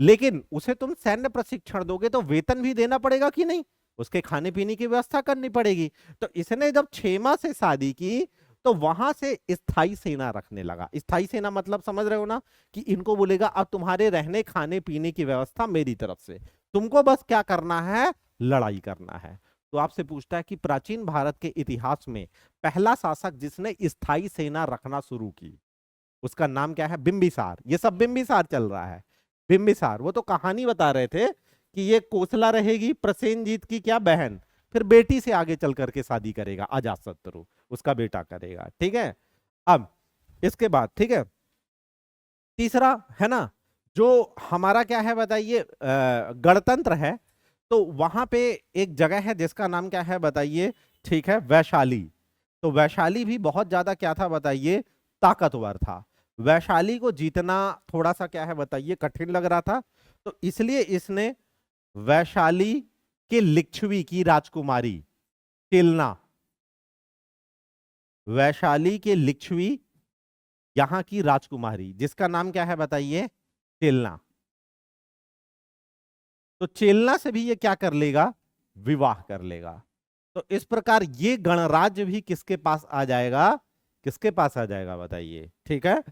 लेकिन उसे तुम सैन्य प्रशिक्षण दोगे तो वेतन भी देना पड़ेगा कि नहीं? उसके खाने पीने की व्यवस्था करनी पड़ेगी। तो इसने जब छेमा से शादी की तो वहां से स्थायी सेना रखने लगा। स्थायी सेना मतलब समझ रहे हो ना, कि इनको बोलेगा अब तुम्हारे रहने खाने पीने की व्यवस्था मेरी तरफ से, तुमको बस क्या करना है? लड़ाई करना है। तो आपसे पूछता है कि प्राचीन भारत के इतिहास में पहला शासक जिसने स्थायी सेना रखना शुरू की, उसका नाम क्या है? बिंबिसार। ये सब बिंबिसार चल रहा है। बिंबिसार, वो तो कहानी बता रहे थे कि ये कोसला रहेगी प्रसेनजीत की क्या बहन, फिर बेटी से आगे चल करके शादी करेगा अजातशत्रु, उसका बेटा करेगा। ठीक है। अब इसके बाद, ठीक है, तीसरा है ना, जो हमारा क्या है बताइए? गणतंत्र है। तो वहां पे एक जगह है जिसका नाम क्या है बताइए? ठीक है, वैशाली। तो वैशाली भी बहुत ज्यादा क्या था बताइए? ताकतवर था। वैशाली को जीतना थोड़ा सा क्या है बताइए? कठिन लग रहा था। तो इसलिए इसने वैशाली के लिच्छवी की राजकुमारी तिलना, वैशाली के लिच्छवी यहां की राजकुमारी जिसका नाम क्या है बताइए? तिलना। तो चेलना से भी ये क्या कर लेगा? विवाह कर लेगा। तो इस प्रकार ये गणराज्य भी किसके पास आ जाएगा, किसके पास आ जाएगा बताइए, ठीक है,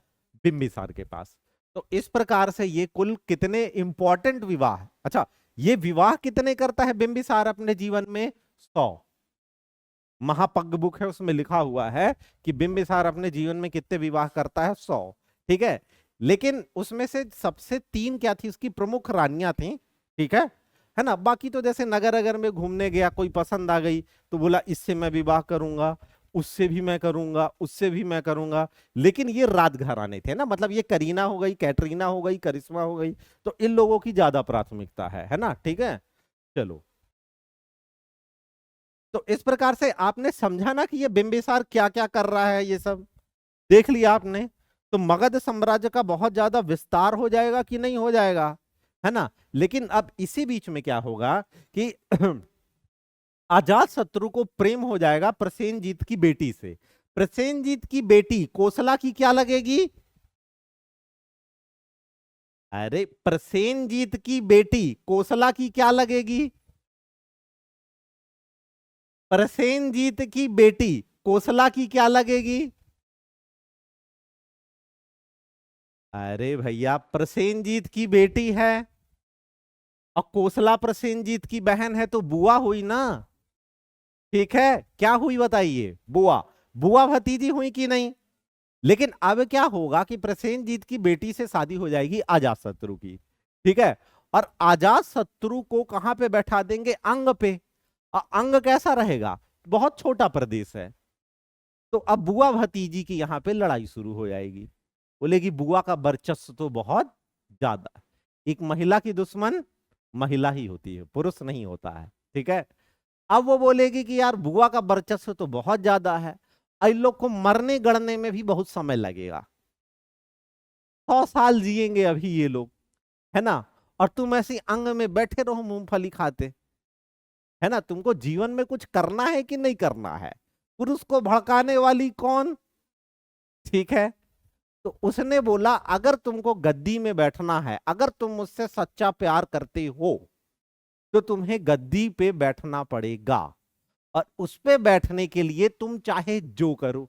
बिंबिसार के पास। तो इस प्रकार से ये कुल कितने इंपॉर्टेंट विवाह, अच्छा ये विवाह कितने करता है बिंबिसार अपने जीवन में, 100। महापग बुक है उसमें लिखा हुआ है कि बिंबिसार अपने जीवन में कितने विवाह करता है, 100, ठीक है। लेकिन उसमें से सबसे 3 क्या थी, उसकी प्रमुख रानियां थी, ठीक है ना। बाकी तो जैसे नगर अगर में घूमने गया, कोई पसंद आ गई तो बोला इससे मैं विवाह करूंगा, उससे भी मैं करूंगा, उससे भी मैं करूंगा। लेकिन ये राजघराने थे ना, मतलब ये करीना हो गई, कैटरीना हो गई, करिश्मा हो गई, तो इन लोगों की ज्यादा प्राथमिकता है ना, ठीक है। चलो, तो इस प्रकार से आपने समझा ना कि ये बिंबिसार क्या क्या कर रहा है, ये सब देख लिया आपने। तो मगध साम्राज्य का बहुत ज्यादा विस्तार हो जाएगा कि नहीं हो जाएगा, है ना। लेकिन अब इसी बीच में क्या होगा कि अजात शत्रु को प्रेम हो जाएगा प्रसेनजीत की बेटी से। प्रसेनजीत की बेटी कोसला की क्या लगेगी, अरे प्रसेनजीत की बेटी कोसला की क्या लगेगी, प्रसेनजीत की बेटी कोसला की क्या लगेगी, अरे भैया प्रसेनजीत की बेटी है और कोसला प्रसेनजीत की बहन है, तो बुआ हुई ना, ठीक है। क्या हुई बताइए, बुआ, बुआ भतीजी हुई कि नहीं। लेकिन अब क्या होगा कि प्रसेनजीत की बेटी से शादी हो जाएगी अजात शत्रु की, ठीक है। और अजात शत्रु को कहां पे बैठा देंगे, अंग पे। और अंग कैसा रहेगा, बहुत छोटा प्रदेश है। तो अब बुआ भतीजी की यहां पे लड़ाई शुरू हो जाएगी। बोलेगी बुआ का वर्चस्व तो बहुत ज्यादा है। एक महिला की दुश्मन महिला ही होती है, पुरुष नहीं होता है, ठीक है। अब वो बोलेगी कि यार बुआ का वर्चस्व तो बहुत ज्यादा है, इन लोग को मरने गड़ने में भी बहुत समय लगेगा, 100 साल जिएंगे अभी ये लोग, है ना। और तुम ऐसी अंग में बैठे रहो मूंगफली खाते, है ना। तुमको जीवन में कुछ करना है कि नहीं करना है, पुरुष को भड़काने वाली कौन, ठीक है। तो उसने बोला अगर तुमको गद्दी में बैठना है, अगर तुम मुझसे सच्चा प्यार करते हो, तो तुम्हें गद्दी पे बैठना पड़ेगा। और उस पे बैठने के लिए तुम चाहे जो करो।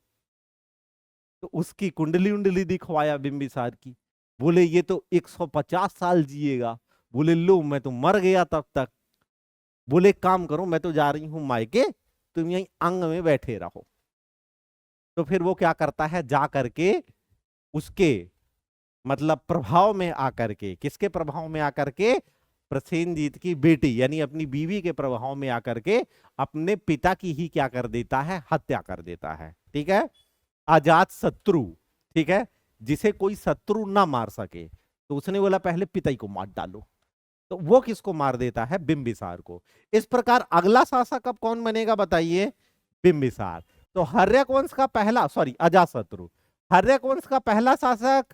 तो उसकी कुंडली उंडली दिखवाया बिंबिसार की। बोले ये तो 150 साल जिएगा। बोले लो मैं तो मर गया तब तक। बोले काम करो, मैं तो जा रही हूं मायके, तुम यहीं अंग में बैठे रहो। तो फिर वो क्या करता है, जा करके उसके मतलब प्रभाव में आकर के, किसके प्रभाव में आकर के, प्रसेनजीत की बेटी यानी अपनी बीवी के प्रभाव में आकर के अपने पिता की ही क्या कर देता है, हत्या कर देता है, ठीक है। अजात शत्रु, ठीक है, जिसे कोई शत्रु ना मार सके, तो उसने बोला पहले पिता ही को मार डालो। तो वो किसको मार देता है, बिंबिसार को। इस प्रकार अगला शासक अब कौन बनेगा बताइए, बिंबिसार। तो हर्यक वंश का पहला, सॉरी अजात शत्रु, हर्यक वंश का पहला शासक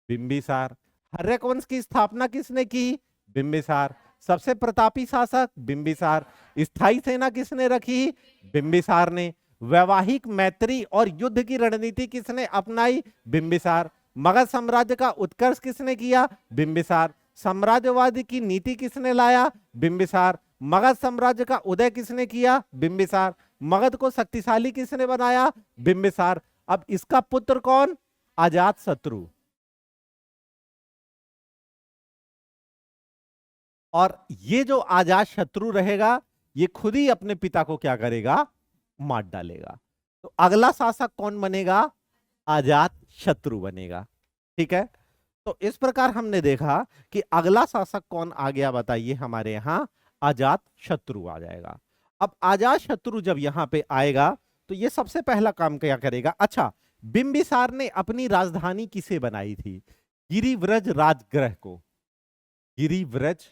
बिंबिसार। हर्यक वंश की स्थापना किसने की, बिंबिसार। सबसे प्रतापी शासक बिंबिसार। स्थायी सेना किसने रखी, बिंबिसार ने। वैवाहिक मैत्री और युद्ध की रणनीति किसने अपनाई, बिंबिसार। मगध साम्राज्य का उत्कर्ष किसने किया, बिंबिसार। साम्राज्यवादी की नीति किसने लाया, बिंबिसार। मगध साम्राज्य का उदय किसने किया, बिंबिसार। मगध को शक्तिशाली किसने बनाया, बिंबिसार। अब इसका पुत्र कौन, अजात शत्रु। और ये जो अजात शत्रु रहेगा, ये खुद ही अपने पिता को क्या करेगा, मार डालेगा। तो अगला शासक कौन बनेगा, अजात शत्रु बनेगा, ठीक है। तो इस प्रकार हमने देखा कि अगला शासक कौन आ गया बताइए, हमारे यहां अजात शत्रु आ जाएगा। अब अजात शत्रु जब यहां पे आएगा, तो ये सबसे पहला काम क्या करेगा, अच्छा बिंबिसार ने अपनी राजधानी किसे बनाई थी, गिरिव्रज राजगृह को। गिरिव्रज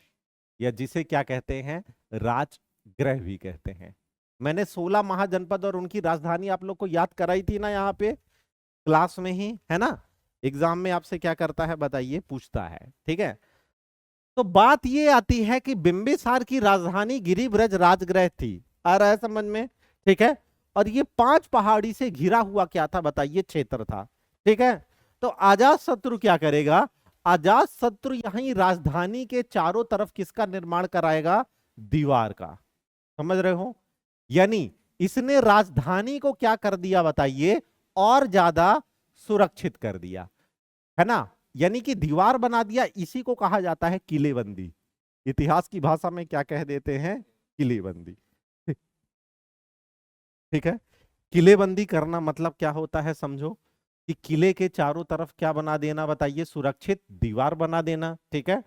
या जिसे क्या कहते हैं, राजगृह भी कहते हैं। मैंने 16 महाजनपद और उनकी राजधानी आप लोग को याद कराई थी ना यहाँ पे क्लास में ही, है ना। एग्जाम में आपसे क्या करता है बताइए, पूछता है, ठीक है। तो बात ये आती है कि बिंबिसार की राजधानी गिरिव्रज राजगृह थी, आ रहा है समझ में, ठीक है। और ये 5 पहाड़ी से घिरा हुआ क्या था बताइए, क्षेत्र था, ठीक है। तो अजात शत्रु क्या करेगा, अजात शत्रु यहीं राजधानी के चारों तरफ किसका निर्माण कराएगा, दीवार का। समझ रहे हो? यानी इसने राजधानी को क्या कर दिया बताइए, और ज्यादा सुरक्षित कर दिया, है ना? यानी कि दीवार बना दिया, इसी को कहा जाता है किलेबंदी। इतिहास की भाषा में क्या कह देते हैं? किलेबंदी। ठीक है। किलेबंदी करना मतलब क्या होता है समझो, कि किले के चारों तरफ क्या बना देना बताइए, सुरक्षित दीवार बना देना, ठीक है।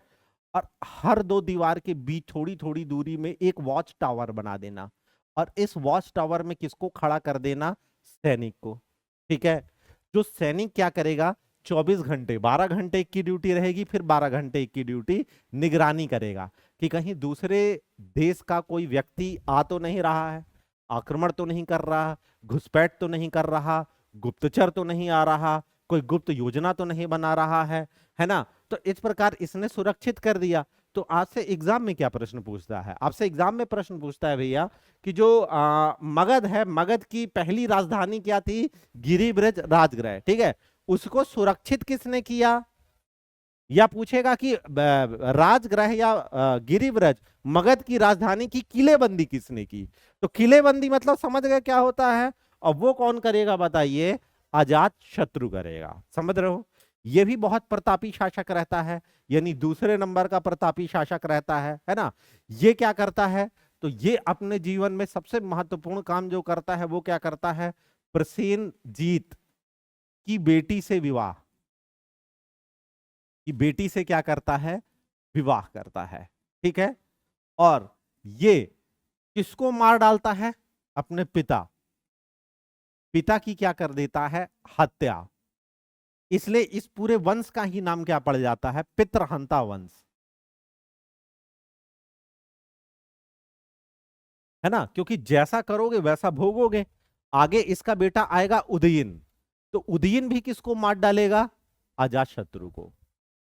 और हर दो दीवार के बीच थोड़ी थोड़ी दूरी में एक वॉच टावर बना देना, और इस वॉच टावर में किसको खड़ा कर देना? सैनिक को, ठीक है। जो सैनिक क्या करेगा, 24 घंटे, 12 घंटे की ड्यूटी रहेगी, फिर 12 घंटे की ड्यूटी निगरानी करेगा कि कहीं दूसरे देश का कोई व्यक्ति आ तो नहीं रहा है, आक्रमण तो नहीं कर रहा, घुसपैठ तो नहीं कर रहा, गुप्तचर तो नहीं आ रहा, कोई गुप्त योजना तो नहीं बना रहा है ना? तो इस प्रकार इसने सुरक्षित कर दिया। तो आज से एग्जाम में क्या प्रश्न पूछता है? आपसे एग्जाम में प्रश्न पूछता है भैया कि जो मगध है, मगध की पहली राजधानी क्या थी? गिरिब्रज राजगृह, ठीक है। उसको सुरक्षित किसने किया? या पूछेगा कि राजगृह या गिरिब्रज मगध की राजधानी की किलेबंदी किसने की? तो किलेबंदी मतलब समझ गए क्या होता है? और वो कौन करेगा बताइए? अजात शत्रु करेगा। समझ रहे हो? ये भी बहुत प्रतापी शासक रहता है, यानी दूसरे नंबर का प्रतापी शासक रहता है ना? ये क्या करता है? तो ये अपने जीवन में सबसे महत्वपूर्ण काम जो करता है वो क्या करता है? प्रसेनजीत की बेटी से विवाह, कि बेटी से क्या करता है? विवाह करता है, ठीक है। और ये किसको मार डालता है? अपने पिता, पिता की क्या कर देता है? हत्या। इसलिए इस पूरे वंश का ही नाम क्या पड़ जाता है? पितृहंता वंश, है ना? क्योंकि जैसा करोगे वैसा भोगोगे। आगे इसका बेटा आएगा उदयन, तो उदयन भी किसको मार डालेगा? अजातशत्रु को।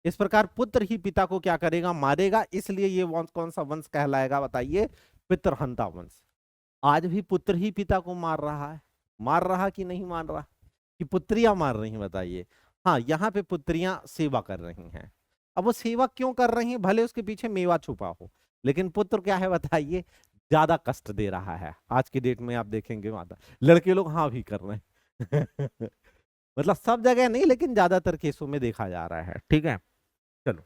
इस प्रकार पुत्र ही पिता को क्या करेगा? मारेगा। इसलिए ये वंश कौन सा वंश कहलाएगा बताइए? पितृहंता वंश। आज भी पुत्र ही पिता को मार रहा है, मार रहा कि नहीं मार रहा? कि पुत्रियां मार रही हैं बताइए? हाँ, यहाँ पे पुत्रियां सेवा कर रही हैं। अब वो सेवा क्यों कर रही हैं? भले उसके पीछे मेवा छुपा हो, लेकिन पुत्र क्या है बताइए? ज्यादा कष्ट दे रहा है। आज की डेट में आप देखेंगे माता, लड़के लोग हाँ भी कर रहे हैं। मतलब सब जगह नहीं, लेकिन ज्यादातर केसों में देखा जा रहा है, ठीक है। चलो,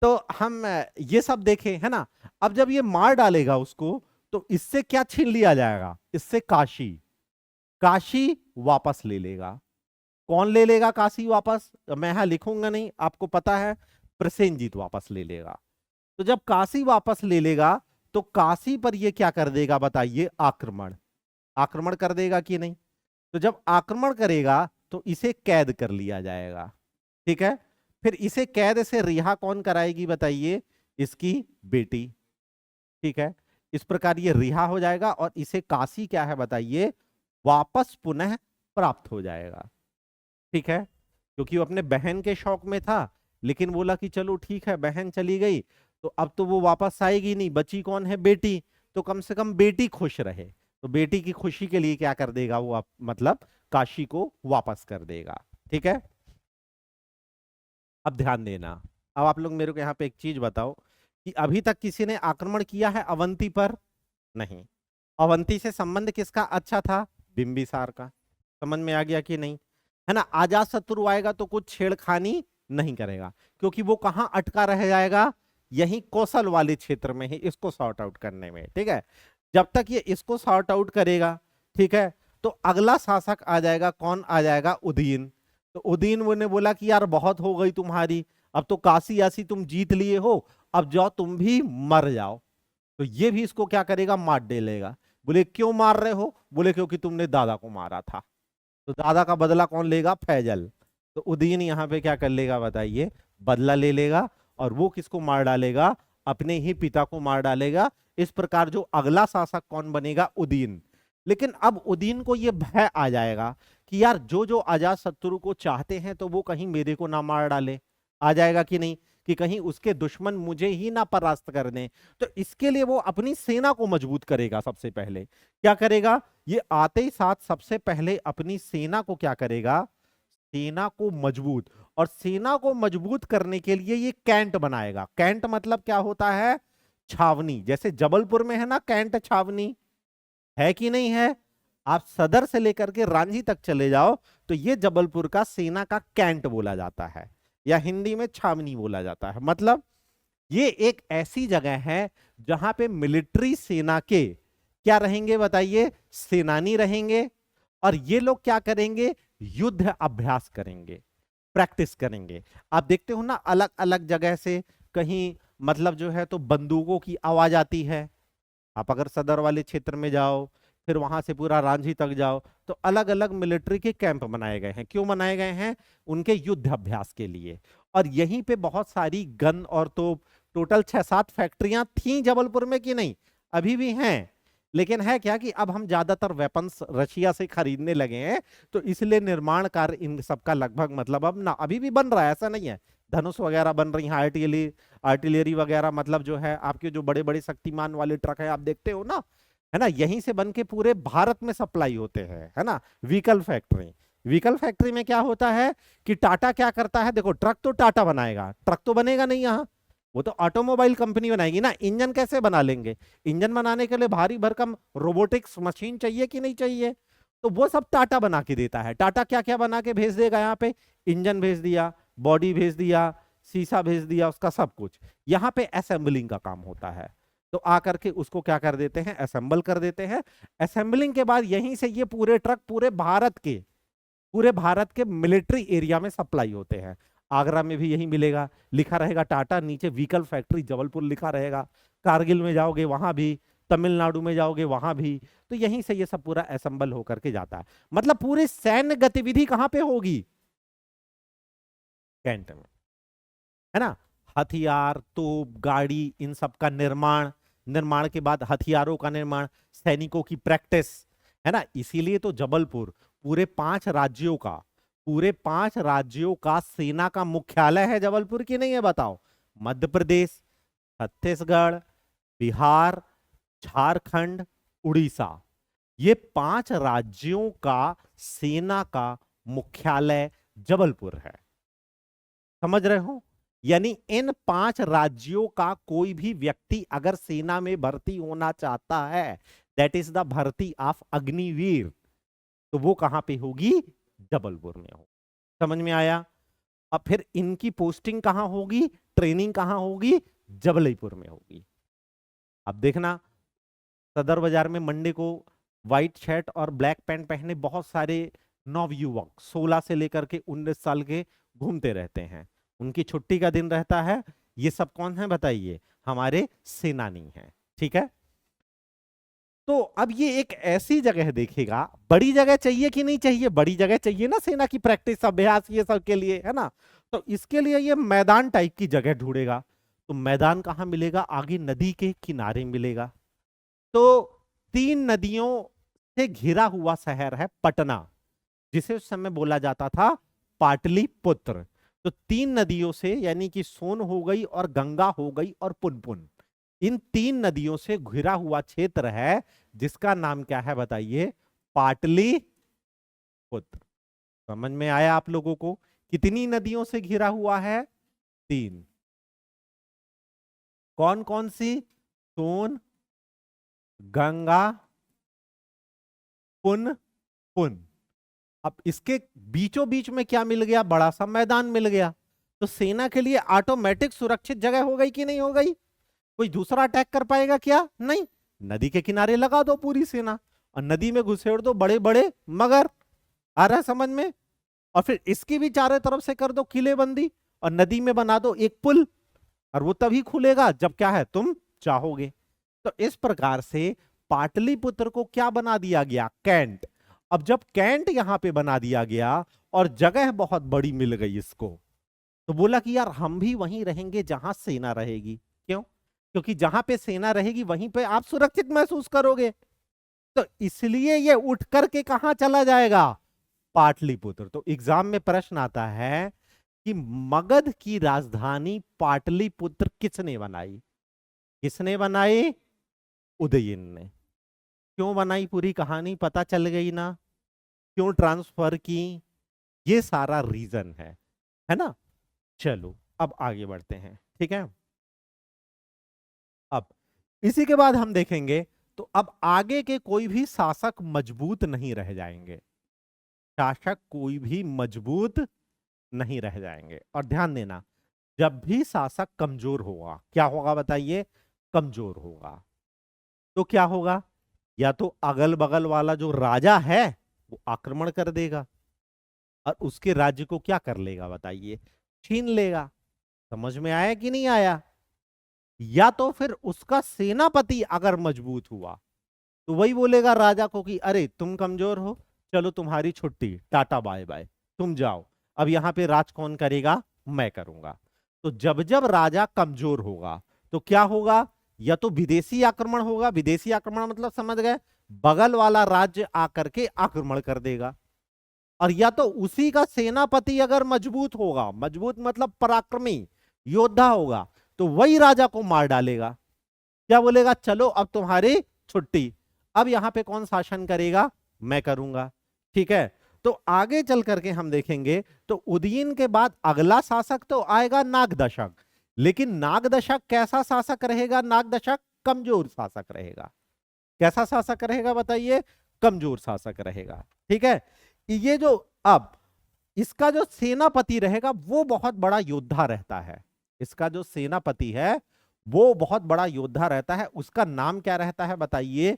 तो हम ये सब देखें, है ना? अब जब ये मार डालेगा उसको, तो इससे क्या छीन लिया जाएगा? इससे काशी, काशी वापस ले लेगा। कौन ले लेगा काशी वापस? मैं यहां लिखूंगा नहीं, आपको पता है। प्रसेनजीत वापस ले लेगा। तो जब काशी वापस ले लेगा, तो काशी पर ये क्या कर देगा बताइए? आक्रमण, आक्रमण कर देगा कि नहीं? तो जब आक्रमण करेगा तो इसे कैद कर लिया जाएगा, ठीक है। फिर इसे कैद से रिहा कौन कराएगी बताइए? इसकी बेटी, ठीक है। इस प्रकार ये रिहा हो जाएगा और इसे काशी क्या है बताइए? वापस पुनः प्राप्त हो जाएगा, ठीक है। क्योंकि वो अपने बहन के शौक में था, लेकिन बोला कि चलो ठीक है, बहन चली गई तो अब तो वो वापस आएगी नहीं, बची कौन है? बेटी। तो कम से कम बेटी खुश रहे, तो बेटी की खुशी के लिए क्या कर देगा वो? मतलब काशी को वापस कर देगा, ठीक है। अब ध्यान देना, अब आप लोग मेरे को यहाँ पे एक चीज बताओ कि अभी तक किसी ने आक्रमण किया है अवंती पर? नहीं। अवंती से संबंध किसका अच्छा था? बिंबिसार का। समझ में आ गया कि नहीं? है ना? अजात शत्रु आएगा तो कुछ छेड़खानी नहीं करेगा, क्योंकि वो कहां अटका रह जाएगा? यही कौशल वाले क्षेत्र में ही, इसको सॉर्ट आउट करने में, ठीक है। जब तक ये इसको सॉर्ट आउट करेगा, ठीक है, तो अगला शासक आ जाएगा। कौन आ जाएगा? उदयन। तो उदयन ने बोला कि यार बहुत हो गई तुम्हारी, अब तो काशी आसी तुम जीत लिए हो, अब जाओ तुम भी मर जाओ। तो ये भी इसको क्या करेगा? मार डालेगा। बोले क्यों मार रहे हो? बोले क्योंकि तुमने दादा को मारा था। तो दादा का बदला कौन लेगा? फैजल। तो उदयन यहाँ पे क्या कर लेगा बताइए? बदला ले लेगा। और वो किसको मार डालेगा? अपने ही पिता को मार डालेगा। इस प्रकार जो अगला शासक कौन बनेगा? उदयन। लेकिन अब उदयन को ये भय आ जाएगा कि यार जो जो अजात शत्रु को चाहते हैं तो वो कहीं मेरे को ना मार डाले। आ जाएगा कि नहीं? कि कहीं उसके दुश्मन मुझे ही ना परास्त कर दें। तो इसके लिए वो अपनी सेना को मजबूत करेगा। सबसे पहले क्या करेगा? ये आते ही साथ सबसे पहले अपनी सेना को क्या करेगा? सेना को मजबूत, और सेना को मजबूत करने के लिए ये कैंट बनाएगा। कैंट मतलब क्या होता है? छावनी, जैसे जबलपुर में है ना कैंट छावनी, है कि नहीं है? आप सदर से लेकर के रांझी तक चले जाओ तो ये जबलपुर का सेना का कैंट बोला जाता है, या हिंदी में छावनी बोला जाता है। मतलब ये एक ऐसी जगह है जहां पे मिलिट्री सेना के क्या रहेंगे बताइए, सेनानी रहेंगे, और ये लोग क्या करेंगे, युद्ध अभ्यास करेंगे, प्रैक्टिस करेंगे। आप देखते हो ना अलग अलग जगह से कहीं मतलब जो है तो बंदूकों की आवाज आती है। आप अगर सदर वाले क्षेत्र में जाओ, फिर वहां से पूरा रांझी तक जाओ, तो अलग अलग मिलिट्री के कैंप बनाए गए हैं। क्यों बनाए गए हैं? उनके युद्ध अभ्यास के लिए। और यहीं पे बहुत सारी गन और तो टोटल 6-7 फैक्ट्रियां थी जबलपुर में कि नहीं, अभी भी हैं। लेकिन है क्या कि अब हम ज्यादातर वेपन्स रशिया से खरीदने लगे हैं, तो इसलिए निर्माण कार्य इन सबका लगभग मतलब अब ना अभी भी बन रहा है, ऐसा नहीं है। धनुष वगैरह बन रही हैं, आर्टिलरी वगैरह, मतलब जो है आपके जो बड़े बड़े शक्तिमान वाले ट्रक है आप देखते हो ना, है ना, यहीं से बन के पूरे भारत में सप्लाई होते हैं, है ना। व्हीकल फैक्ट्री में क्या होता है कि टाटा क्या करता है, देखो ट्रक तो टाटा बनाएगा, ट्रक तो बनेगा नहीं यहाँ, वो तो ऑटोमोबाइल कंपनी बनाएगी ना। इंजन कैसे बना लेंगे? इंजन बनाने के लिए भारी भरकम रोबोटिक्स मशीन चाहिए कि नहीं चाहिए? तो वो सब टाटा बना के देता है। टाटा क्या क्या बना के भेज देगा यहाँ पे, इंजन भेज दिया, बॉडी भेज दिया, शीशा भेज दिया, उसका सब कुछ। यहाँ पे असेंबलिंग का काम होता है, तो आकर के उसको क्या कर देते हैं, असेंबल कर देते हैं। असेंबलिंग के बाद यहीं से ये पूरे ट्रक पूरे भारत के मिलिट्री एरिया में सप्लाई होते हैं। आगरा में भी यही मिलेगा, लिखा रहेगा टाटा, नीचे व्हीकल फैक्ट्री जबलपुर लिखा रहेगा। कारगिल में जाओगे वहां भी, तमिलनाडु में जाओगे वहां भी, तो यहीं से ये सब पूरा असेंबल होकर के जाता है। मतलब पूरी सैन्य गतिविधि कहां पे होगी? कैंट में, है ना। हथियार, तोप, गाड़ी, इन सब का निर्माण के बाद हथियारों का निर्माण, सैनिकों की प्रैक्टिस, है ना। इसीलिए तो जबलपुर पूरे 5 राज्यों का सेना का मुख्यालय है जबलपुर, की नहीं है बताओ? मध्य प्रदेश, छत्तीसगढ़, बिहार, झारखंड, उड़ीसा, ये 5 राज्यों का सेना का मुख्यालय जबलपुर है। समझ रहे हो? यानी इन 5 राज्यों का कोई भी व्यक्ति अगर सेना में भर्ती होना चाहता है, दैट इज द भर्ती ऑफ अग्निवीर, तो वो कहां पे होगी? जबलपुर में हो। समझ में आया? अब फिर इनकी पोस्टिंग कहां होगी, ट्रेनिंग कहां होगी? जबलपुर में होगी। अब देखना, सदर बाजार में मंडे को व्हाइट शर्ट और ब्लैक पैंट पहने बहुत सारे नवयुवक 16 से लेकर के 19 साल के घूमते रहते हैं। उनकी छुट्टी का दिन रहता है। ये सब कौन है बताइए? हमारे सेनानी हैं। ठीक है। तो अब ये एक ऐसी जगह देखेगा, बड़ी जगह चाहिए कि नहीं चाहिए? बड़ी जगह चाहिए ना सेना की प्रैक्टिस अभ्यास ये सब के लिए, है ना। तो इसके लिए ये मैदान टाइप की जगह ढूंढेगा। तो मैदान कहां मिलेगा? आगे नदी के किनारे मिलेगा। तो 3 नदियों से घिरा हुआ शहर है पटना, जिसे उस समय बोला जाता था पाटलिपुत्र। तो 3 नदियों से, यानी कि सोन हो गई और गंगा हो गई और पुनपुन, इन 3 नदियों से घिरा हुआ क्षेत्र है जिसका नाम क्या है बताइए? पाटलिपुत्र। समझ में आया आप लोगों को? कितनी नदियों से घिरा हुआ है? 3। कौन कौन सी? सोन, गंगा, पुन। अब इसके बीचों बीच में क्या मिल गया? बड़ा सा मैदान मिल गया। तो सेना के लिए ऑटोमेटिक सुरक्षित जगह हो गई कि नहीं हो गई? कोई दूसरा अटैक कर पाएगा क्या? नहीं। नदी के किनारे लगा दो पूरी सेना, और नदी में घुसेड़ दो बड़े बड़े मगर। आ रहा है समझ में? और फिर इसकी भी चारों तरफ से कर दो किलेबंदी, और नदी में बना दो एक पुल, और वो तभी खुलेगा जब क्या है, तुम चाहोगे। तो इस प्रकार से पाटलिपुत्र को क्या बना दिया गया? कैंट। अब जब कैंट यहां पे बना दिया गया और जगह बहुत बड़ी मिल गई इसको, तो बोला कि यार हम भी वहीं रहेंगे जहां सेना रहेगी। क्यों? क्योंकि जहां पे सेना रहेगी वहीं पे आप सुरक्षित महसूस करोगे। तो इसलिए ये उठ करके कहां चला जाएगा? पाटलिपुत्र। तो एग्जाम में प्रश्न आता है कि मगध की राजधानी पाटलिपुत्र किसने बनाई? किसने बनाई? उदयन ने। क्यों बनाई? पूरी कहानी पता चल गई ना, क्यों ट्रांसफर की? ये सारा रीजन है ना। चलो अब आगे बढ़ते हैं। ठीक है। अब इसी के बाद हम देखेंगे तो अब आगे के कोई भी शासक मजबूत नहीं रह जाएंगे, शासक कोई भी मजबूत नहीं रह जाएंगे। और ध्यान देना, जब भी शासक कमजोर होगा, क्या होगा बताइए, कमजोर होगा, तो क्या होगा, या तो अगल बगल वाला जो राजा है वो आक्रमण कर देगा और उसके राज्य को क्या कर लेगा बताइए, छीन लेगा। समझ में आया कि नहीं आया? या तो फिर उसका सेनापति अगर मजबूत हुआ तो वही बोलेगा राजा को कि अरे तुम कमजोर हो, चलो तुम्हारी छुट्टी, टाटा बाय बाय, तुम जाओ, अब यहां पे राज कौन करेगा, मैं करूंगा। तो जब जब राजा कमजोर होगा तो क्या होगा, या तो विदेशी आक्रमण होगा, विदेशी आक्रमण मतलब समझ गए, बगल वाला राज्य आकर के आक्रमण कर देगा, और या तो उसी का सेनापति अगर मजबूत होगा, मजबूत मतलब पराक्रमी योद्धा होगा, तो वही राजा को मार डालेगा। क्या बोलेगा, चलो अब तुम्हारी छुट्टी, अब यहां पे कौन शासन करेगा, मैं करूंगा। ठीक है, तो आगे चल करके हम देखेंगे तो उदयन के बाद अगला शासक तो आएगा नागदशक, लेकिन नागदशक कैसा शासक रहेगा, नागदशक कमजोर शासक रहेगा। कैसा शासक रहेगा बताइए, कमजोर शासक रहेगा। ठीक है, ये जो अब इसका जो सेनापति रहेगा वो बहुत बड़ा योद्धा रहता है, इसका जो सेनापति है वो बहुत बड़ा योद्धा रहता है, उसका नाम क्या रहता है बताइए,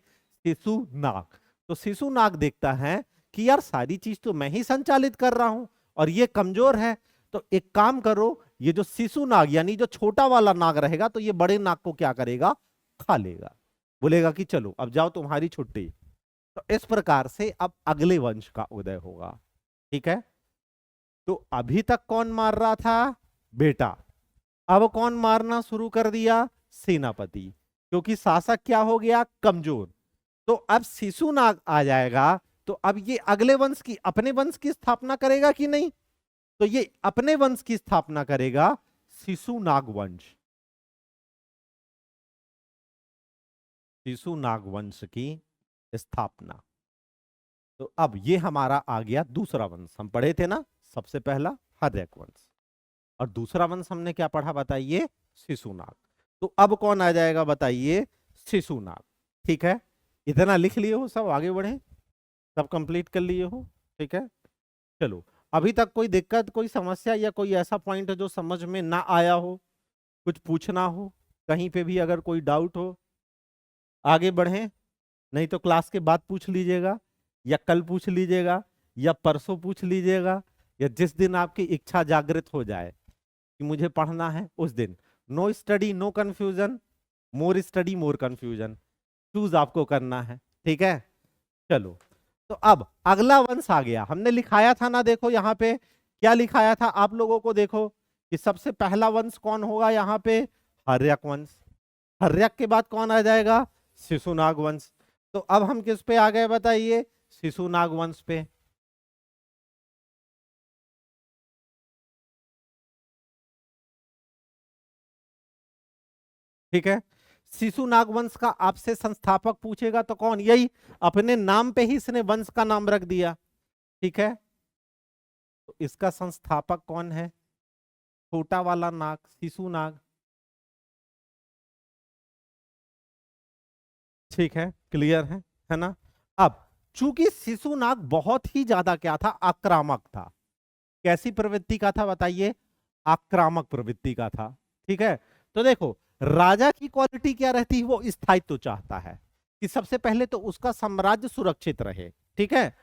शिशुनाग। तो शिशुनाग देखता है कि यार सारी चीज तो मैं ही संचालित कर रहा हूं और ये कमजोर है, तो एक काम करो, ये जो शिशुनाग यानी जो छोटा वाला नाग रहेगा तो ये बड़े नाग को क्या करेगा, खा लेगा, बोलेगा कि चलो अब जाओ तुम्हारी छुट्टी। तो इस प्रकार से अब अगले वंश का उदय होगा। ठीक है, तो अभी तक कौन मार रहा था, बेटा, अब कौन मारना शुरू कर दिया, सेनापति, क्योंकि शासक क्या हो गया, कमजोर। तो अब शिशुनाग आ जाएगा, तो अब ये अगले वंश की, अपने वंश की स्थापना करेगा कि नहीं, तो ये अपने वंश की स्थापना करेगा, शिशुनाग वंश, शिशुनाग वंश की स्थापना। तो अब ये हमारा आ गया दूसरा वंश, हम पढ़े थे ना, सबसे पहला हर्यक वंश और दूसरा वंश हमने क्या पढ़ा बताइए, शिशुनाग। तो अब कौन आ जाएगा बताइए, शिशुनाग। ठीक है, इतना लिख लिए हो, सब आगे बढ़े, सब कंप्लीट कर लिए हो। ठीक है, चलो, अभी तक कोई दिक्कत, कोई समस्या या कोई ऐसा पॉइंट जो समझ में ना आया हो, कुछ पूछना हो, कहीं पे भी अगर कोई डाउट हो, आगे बढ़े, नहीं तो क्लास के बाद पूछ लीजिएगा, या कल पूछ लीजिएगा, या परसों पूछ लीजिएगा, या जिस दिन आपकी इच्छा जागृत हो जाए कि मुझे पढ़ना है उस दिन। No study no confusion, more study more confusion, choose आपको करना है। ठीक है, चलो, तो अब अगला वंश आ गया, हमने लिखाया था ना, देखो यहाँ पे क्या लिखाया था आप लोगों को, देखो कि सबसे पहला वंश कौन होगा यहाँ पे, हर्यक वंश, हर्यक के बाद कौन आ जाएगा, शिशुनाग वंश। तो अब हम किस पे आ गए बताइए, शिशुनाग वंश पे। ठीक है, शिशुनाग वंश का आपसे संस्थापक पूछेगा तो कौन, यही अपने नाम पे ही इसने वंश का नाम रख दिया। ठीक है, तो इसका संस्थापक कौन है, छोटा वाला नाग, शिशुनाग। ठीक है, क्लियर है ना। अब चूंकि शिशुनाग बहुत ही ज्यादा क्या था, आक्रामक था, कैसी प्रवृत्ति का था बताइए, आक्रामक प्रवृत्ति का था। ठीक है, तो देखो राजा की क्वालिटी क्या रहती है, वो स्थायित्व तो चाहता है कि सबसे पहले तो उसका साम्राज्य सुरक्षित रहे। ठीक है,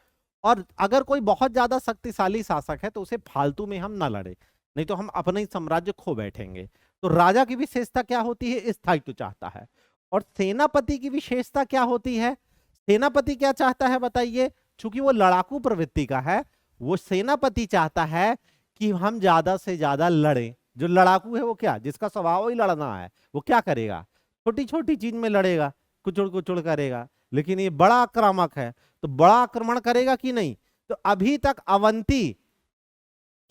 और अगर कोई बहुत ज्यादा शक्तिशाली शासक है तो उसे फालतू में हम ना लड़े, नहीं तो हम अपना ही साम्राज्य खो बैठेंगे। तो राजा की विशेषता क्या होती है, स्थायित्व चाहता है। और सेनापति की विशेषता क्या होती है, सेनापति क्या चाहता है बताइए, चूंकि वो लड़ाकू प्रवृत्ति का है, वो सेनापति चाहता है कि हम ज्यादा से ज्यादा लड़ें। जो लड़ाकू है वो क्या, जिसका स्वभाव ही लड़ना है, वो क्या करेगा, छोटी छोटी चीज में लड़ेगा, कुचुड़ कुचुड़ करेगा। लेकिन ये बड़ा आक्रामक है, तो बड़ा आक्रमण करेगा कि नहीं। तो अभी तक अवंती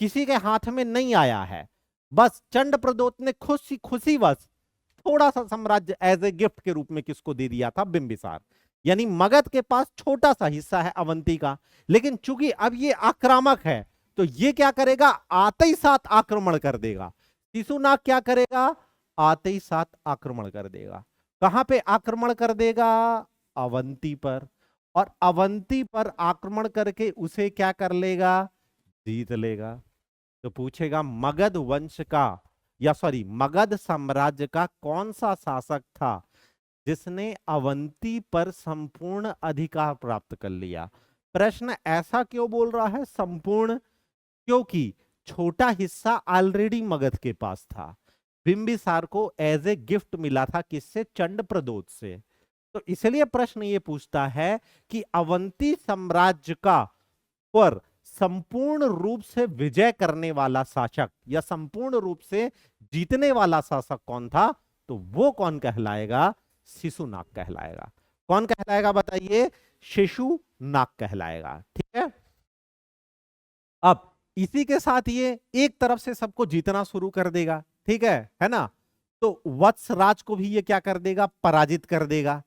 किसी के हाथ में नहीं आया है, बस चंड प्रदोत ने खुशी खुशी बस थोड़ा सा साम्राज्य एज ए गिफ्ट के रूप में किसको दे दिया था, बिंबिसार, यानी मगध के पास छोटा सा हिस्सा है अवंती का। लेकिन चूंकि अब ये आक्रामक है तो ये क्या करेगा, आते ही साथ आक्रमण कर देगा। शिशुनाग क्या करेगा, आते ही साथ आक्रमण कर देगा। कहां पे आक्रमण कर देगा? अवंती पर। और अवंती पर आक्रमण करके उसे क्या कर लेगा? जीत लेगा। तो पूछेगा मगध वंश का, या सॉरी मगध साम्राज्य का कौन सा शासक था जिसने अवंती पर संपूर्ण अधिकार प्राप्त कर लिया? प्रश्न ऐसा क्यों बोल रहा है संपूर्ण? क्योंकि छोटा हिस्सा ऑलरेडी मगध के पास था। बिंबिसार को एज ए गिफ्ट मिला था, किससे? चंड प्रदोत से। तो इसलिए प्रश्न ये पूछता है कि अवंती साम्राज्य का पर संपूर्ण रूप से विजय करने वाला शासक या संपूर्ण रूप से जीतने वाला शासक कौन था? तो वो कौन कहलाएगा? शिशुनाग कहलाएगा। कौन कहलाएगा बताइए? शिशुनाग कहलाएगा। ठीक है। अब इसी के साथ ये एक तरफ से सबको जीतना शुरू कर देगा, ठीक है ना? तो वत्स राज को भी ये क्या कर देगा? पराजित कर देगा।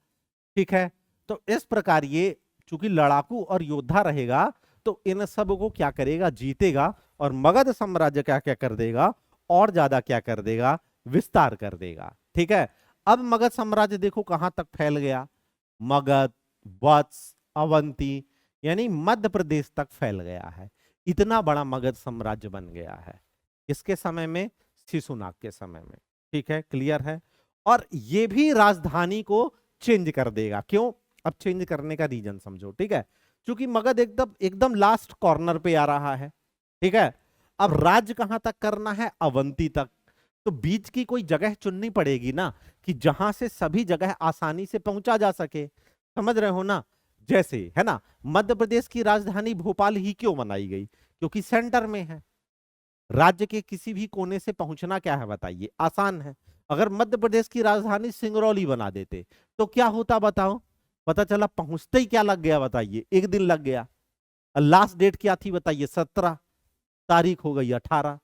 ठीक है। तो इस प्रकार ये चूंकि लड़ाकू और योद्धा रहेगा तो इन सब को क्या करेगा? जीतेगा। और मगध साम्राज्य क्या क्या कर देगा? और ज्यादा क्या कर देगा? विस्तार कर देगा। ठीक है। अब मगध साम्राज्य देखो कहां तक फैल गया। मगध, वत्स, अवंती यानी मध्य प्रदेश तक फैल गया है। इतना बड़ा मगध साम्राज्य बन गया है। किसके समय में? शिशुनाग के समय में। ठीक है, क्लियर है। और ये भी राजधानी को चेंज कर देगा। क्यों? अब चेंज करने का रीजन समझो। ठीक है। क्योंकि मगध एकदम एकदम लास्ट कॉर्नर पे आ रहा है। ठीक है। अब राज्य कहां तक करना है? अवंती तक। तो बीच की कोई जगह चुननी पड़ेगी ना, कि जहां से सभी जगह आसानी से पहुंचा जा सके। समझ रहे हो ना? जैसे है ना, मध्य प्रदेश की राजधानी भोपाल ही क्यों बनाई गई? क्योंकि सेंटर में है। राज्य के किसी भी कोने से पहुंचना क्या है बताइए? आसान है। अगर मध्य प्रदेश की राजधानी सिंगरौली बना देते तो क्या होता बताओ? पता चला पहुंचते ही क्या लग गया बताइए? एक दिन लग गया। लास्ट डेट क्या थी बताइए? 17, तारीख हो गई 18।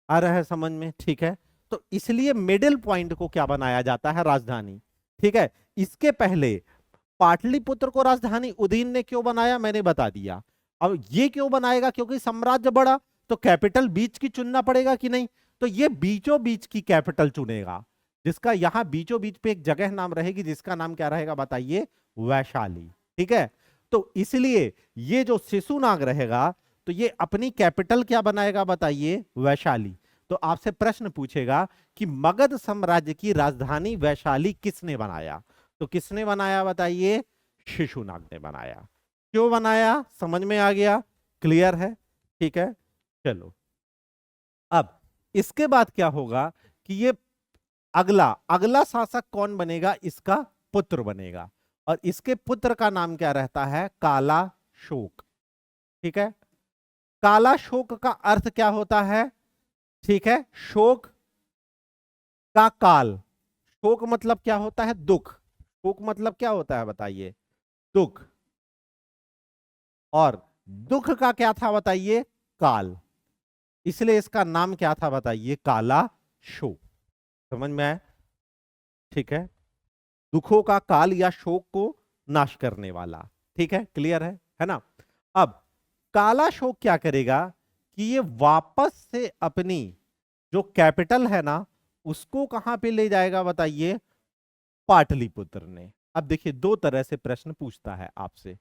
आ रहा है समझ में? ठीक है। तो इसलिए मिडिल पॉइंट को क्या बनाया जाता है? राजधानी। ठीक है। इसके पहले पाटलिपुत्र को राजधानी उदयन ने क्यों बनाया? मैंने बता दिया। अब ये क्यों बनाएगा? क्योंकि साम्राज्य बड़ा, तो कैपिटल बीच की चुनना पड़ेगा कि नहीं? तो ये बीचों बीच की कैपिटल चुनेगा, जिसका यहां बीचों बीच पे एक जगह नाम रहेगी, जिसका नाम क्या रहेगा बताइए? वैशाली। ठीक है। तो इसलिए ये जो शिशुनाग रहेगा तो ये अपनी कैपिटल क्या बनाएगा बताइए? वैशाली। तो आपसे प्रश्न पूछेगा कि मगध साम्राज्य की राजधानी वैशाली किसने बनाया? तो किसने बनाया बताइए? शिशुनाग ने बनाया। क्यों बनाया? समझ में आ गया? क्लियर है? ठीक है। चलो, अब इसके बाद क्या होगा कि ये अगला अगला शासक कौन बनेगा? इसका पुत्र बनेगा। और इसके पुत्र का नाम क्या रहता है? काला शोक। ठीक है। काला शोक का अर्थ क्या होता है? ठीक है। शोक का काल। शोक मतलब क्या होता है? दुख। शोक मतलब क्या होता है बताइए? दुख। और दुख का क्या था बताइए? काल। इसलिए इसका नाम क्या था बताइए? काला शोक। समझ में आया? ठीक है। दुखों का काल या शोक को नाश करने वाला। ठीक है, क्लियर है ना? अब काला शोक क्या करेगा कि ये वापस से अपनी जो कैपिटल है ना, उसको कहां पे ले जाएगा बताइए? पाटलिपुत्र ने। अब देखिए, दो तरह से प्रश्न पूछता है आपसे।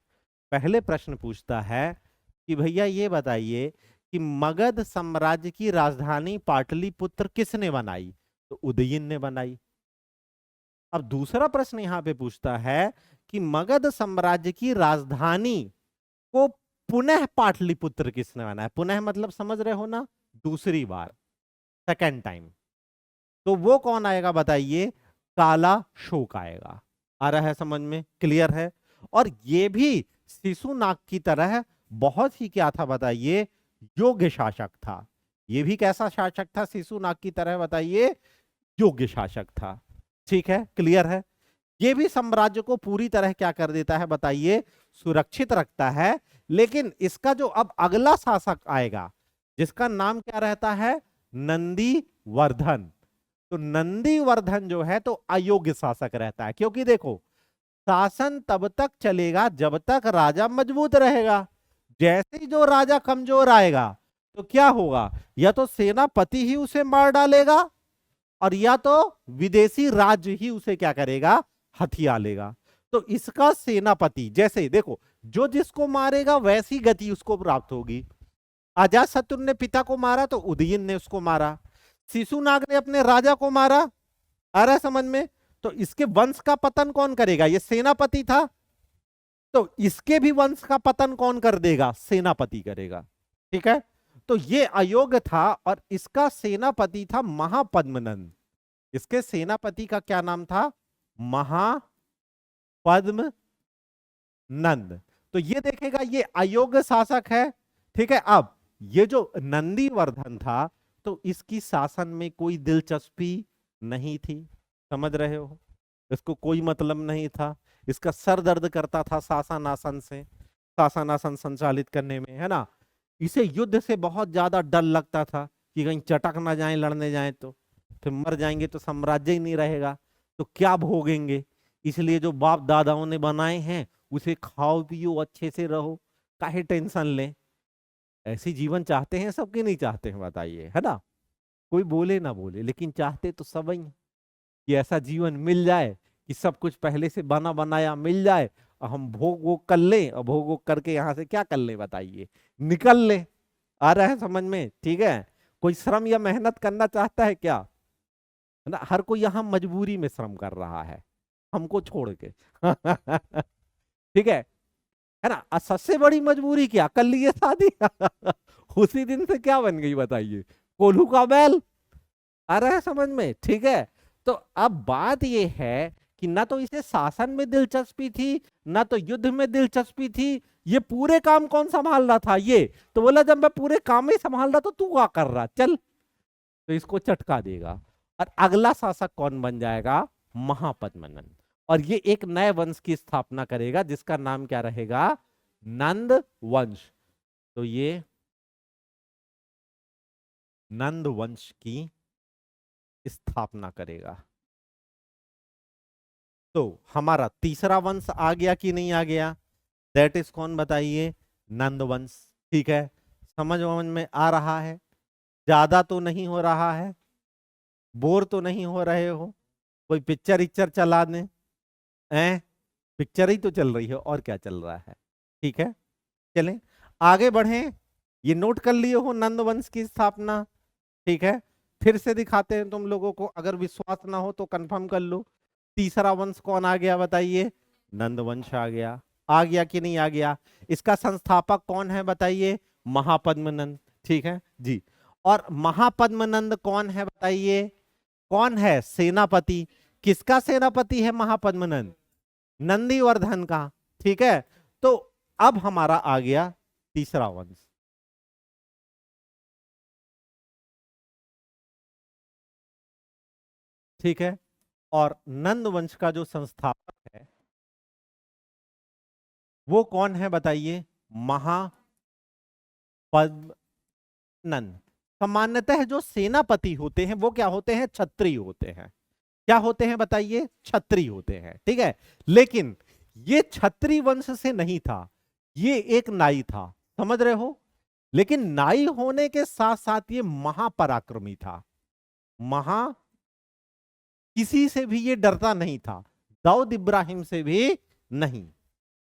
पहले प्रश्न पूछता है कि भैया ये बताइए कि मगध साम्राज्य की राजधानी पाटलिपुत्र किसने बनाई? तो उदयन ने बनाई। अब दूसरा प्रश्न यहां पे पूछता है कि मगध साम्राज्य की राजधानी को पुनः पाटलिपुत्र किसने बनाया? पुनः मतलब समझ रहे हो ना? दूसरी बार, सेकेंड टाइम। तो वो कौन आएगा बताइए? काला शोक आएगा। आ रहा है समझ में? क्लियर है? और ये भी शिशुनाग की तरह बहुत ही क्या था बताइए? योग्य शासक था। ये भी कैसा शासक था? शिशुनाग की तरह बताइए? योग्य शासक था। ठीक है, क्लियर है? ये भी साम्राज्य को पूरी तरह क्या कर देता है बताइए? सुरक्षित रखता है। लेकिन इसका जो अब अगला शासक आएगा, जिसका नाम क्या रहता है? नंदीवर्धन। तो नंदीवर्धन जो है तो अयोग्य शासक रहता है। क्योंकि देखो, शासन तब तक चलेगा जब तक राजा मजबूत रहेगा। जैसे ही जो राजा कमजोर आएगा तो क्या होगा? या तो सेनापति ही उसे मार डालेगा, और या तो विदेशी राज्य ही उसे क्या करेगा, हथिया लेगा। तो इसका सेनापति, जैसे देखो, जो जिसको मारेगा वैसी गति उसको प्राप्त होगी। अजात शत्रु ने पिता को मारा तो उदयन ने उसको मारा, शिशुनाग ने अपने राजा को मारा, आ रहा है समझ में। तो इसके वंश का पतन कौन करेगा, ये सेनापति था, तो इसके भी वंश का पतन कौन कर देगा, सेनापति करेगा। ठीक है, तो ये अयोग्य था और इसका सेनापति था महापद्मनंद। इसके सेनापति का क्या नाम था, महापद्मनंद। तो ये देखेगा ये अयोग्य शासक है। ठीक है, अब ये जो नंदीवर्धन था तो इसकी शासन में कोई दिलचस्पी नहीं थी, समझ रहे हो, इसको कोई मतलब नहीं था, इसका सर दर्द करता था शासनासन से, शासनासन संचालित करने में, है ना। इसे युद्ध से बहुत ज्यादा डर लगता था कि कहीं चटक ना जाए, लड़ने जाए तो फिर मर जाएंगे तो साम्राज्य ही नहीं रहेगा, तो क्या भोगेंगे। इसलिए जो बाप दादाओं ने बनाए हैं उसे खाओ पियो अच्छे से रहो, काहे टेंशन ले। ऐसी जीवन चाहते हैं सबके, नहीं चाहते हैं बताइए, है ना। कोई बोले ना बोले, लेकिन चाहते तो सब ही हैं कि ऐसा जीवन मिल जाए कि सब कुछ पहले से बना बनाया मिल जाए और हम भोग वोग कर लें, और भोग वोग करके यहां से क्या कर लें बताइए, निकल ले। आ रहा है समझ में, ठीक है। कोई श्रम या मेहनत करना चाहता है क्या, है ना। हर कोई यहाँ मजबूरी में श्रम कर रहा है हमको छोड़ के ठीक है ना। और सबसे बड़ी मजबूरी क्या, कर लिए शादी उसी दिन से क्या बन गई बताइए, कोल्हू का बैल। आ रहा है समझ में, ठीक है। तो अब बात यह है कि ना तो इसे शासन में दिलचस्पी थी, ना तो युद्ध में दिलचस्पी थी। ये पूरे काम कौन संभाल रहा था, ये तो बोला जब मैं पूरे काम ही संभाल रहा तो तू क्या कर रहा, चल। तो इसको चटका देगा और अगला शासक कौन बन जाएगा, महापद्मनंद। और ये एक नए वंश की स्थापना करेगा जिसका नाम क्या रहेगा, नंद वंश। तो ये नंद वंश की स्थापना करेगा। तो हमारा तीसरा वंश आ गया कि नहीं आ गया, दैट इज कौन बताइए, नंद वंश। ठीक है, समझ में आ रहा है, ज्यादा तो नहीं हो रहा है, बोर तो नहीं हो रहे हो, कोई पिक्चर इक्चर चला दें, पिक्चर ही तो चल रही है और क्या चल रहा है। ठीक है, चलें आगे बढ़ें। ये नोट कर लिए हो नंद वंश की स्थापना, ठीक है। फिर से दिखाते हैं तुम लोगों को, अगर विश्वास ना हो तो कंफर्म कर लो। तीसरा वंश कौन आ गया बताइए, नंद वंश आ गया। आ गया कि नहीं आ गया। इसका संस्थापक कौन है बताइए, महापद्मनंद। ठीक है जी। और महापद्मनंद कौन है बताइए, कौन है सेनापति, किसका सेनापति है महापद्मनंद, नंदीवर्धन का। ठीक है, तो अब हमारा आ गया तीसरा वंश। ठीक है, और नंद वंश का जो संस्थापक है वो कौन है बताइए, महापद्मनंद। सामान्यतः जो सेनापति होते हैं वो क्या होते हैं, क्षत्रिय होते हैं। क्या होते हैं बताइए, क्षत्रिय होते हैं। ठीक है, लेकिन ये क्षत्रिय वंश से नहीं था, ये एक नाई था, समझ रहे हो। लेकिन नाई होने के साथ साथ ये महापराक्रमी था, किसी से भी ये डरता नहीं था, दाऊद इब्राहिम से भी नहीं।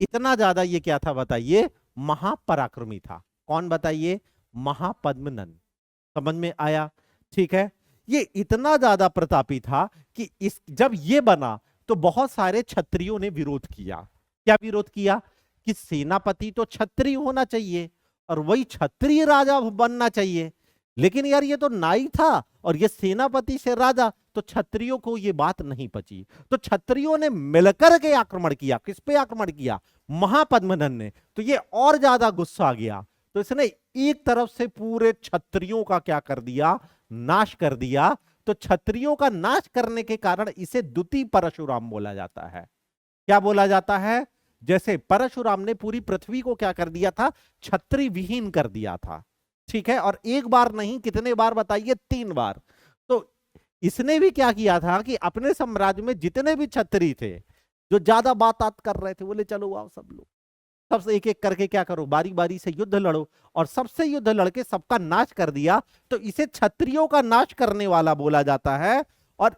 इतना ज्यादा ये क्या था बताइए, महापराक्रमी था। कौन बताइए, महापद्मनंद। समझ में आया, ठीक है। ये इतना ज्यादा प्रतापी था कि इस जब ये बना तो बहुत सारे क्षत्रियों ने विरोध किया। क्या विरोध किया, कि सेनापति तो क्षत्रिय होना चाहिए और वही क्षत्रिय राजा बनना चाहिए, लेकिन यार ये तो नाई था और ये सेनापति से राजा, तो क्षत्रियों को ये बात नहीं पची। तो क्षत्रियों ने मिलकर के आक्रमण किया। किस पे आक्रमण किया, महापद्मनंद ने। तो ये और ज्यादा गुस्सा आ गया, तो इसने एक तरफ से पूरे क्षत्रियों का क्या कर दिया, नाश कर दिया। तो क्षत्रियों का नाश करने के कारण इसे द्वितीय परशुराम बोला जाता है। क्या बोला जाता है, जैसे परशुराम ने पूरी पृथ्वी को क्या कर दिया था, क्षत्रिय विहीन कर दिया था। ठीक है, और एक बार नहीं कितने बार बताइए, 3 बार। तो इसने भी क्या किया था कि अपने साम्राज्य में जितने भी क्षत्रिय थे जो ज्यादा बात कर रहे थे, बोले चलो आओ सब लोग, सबसे एक एक करके क्या करो, बारी बारी से युद्ध लड़ो, और सबसे युद्ध लड़के सबका नाश कर दिया। तो इसे क्षत्रियों का नाश करने वाला बोला जाता है। और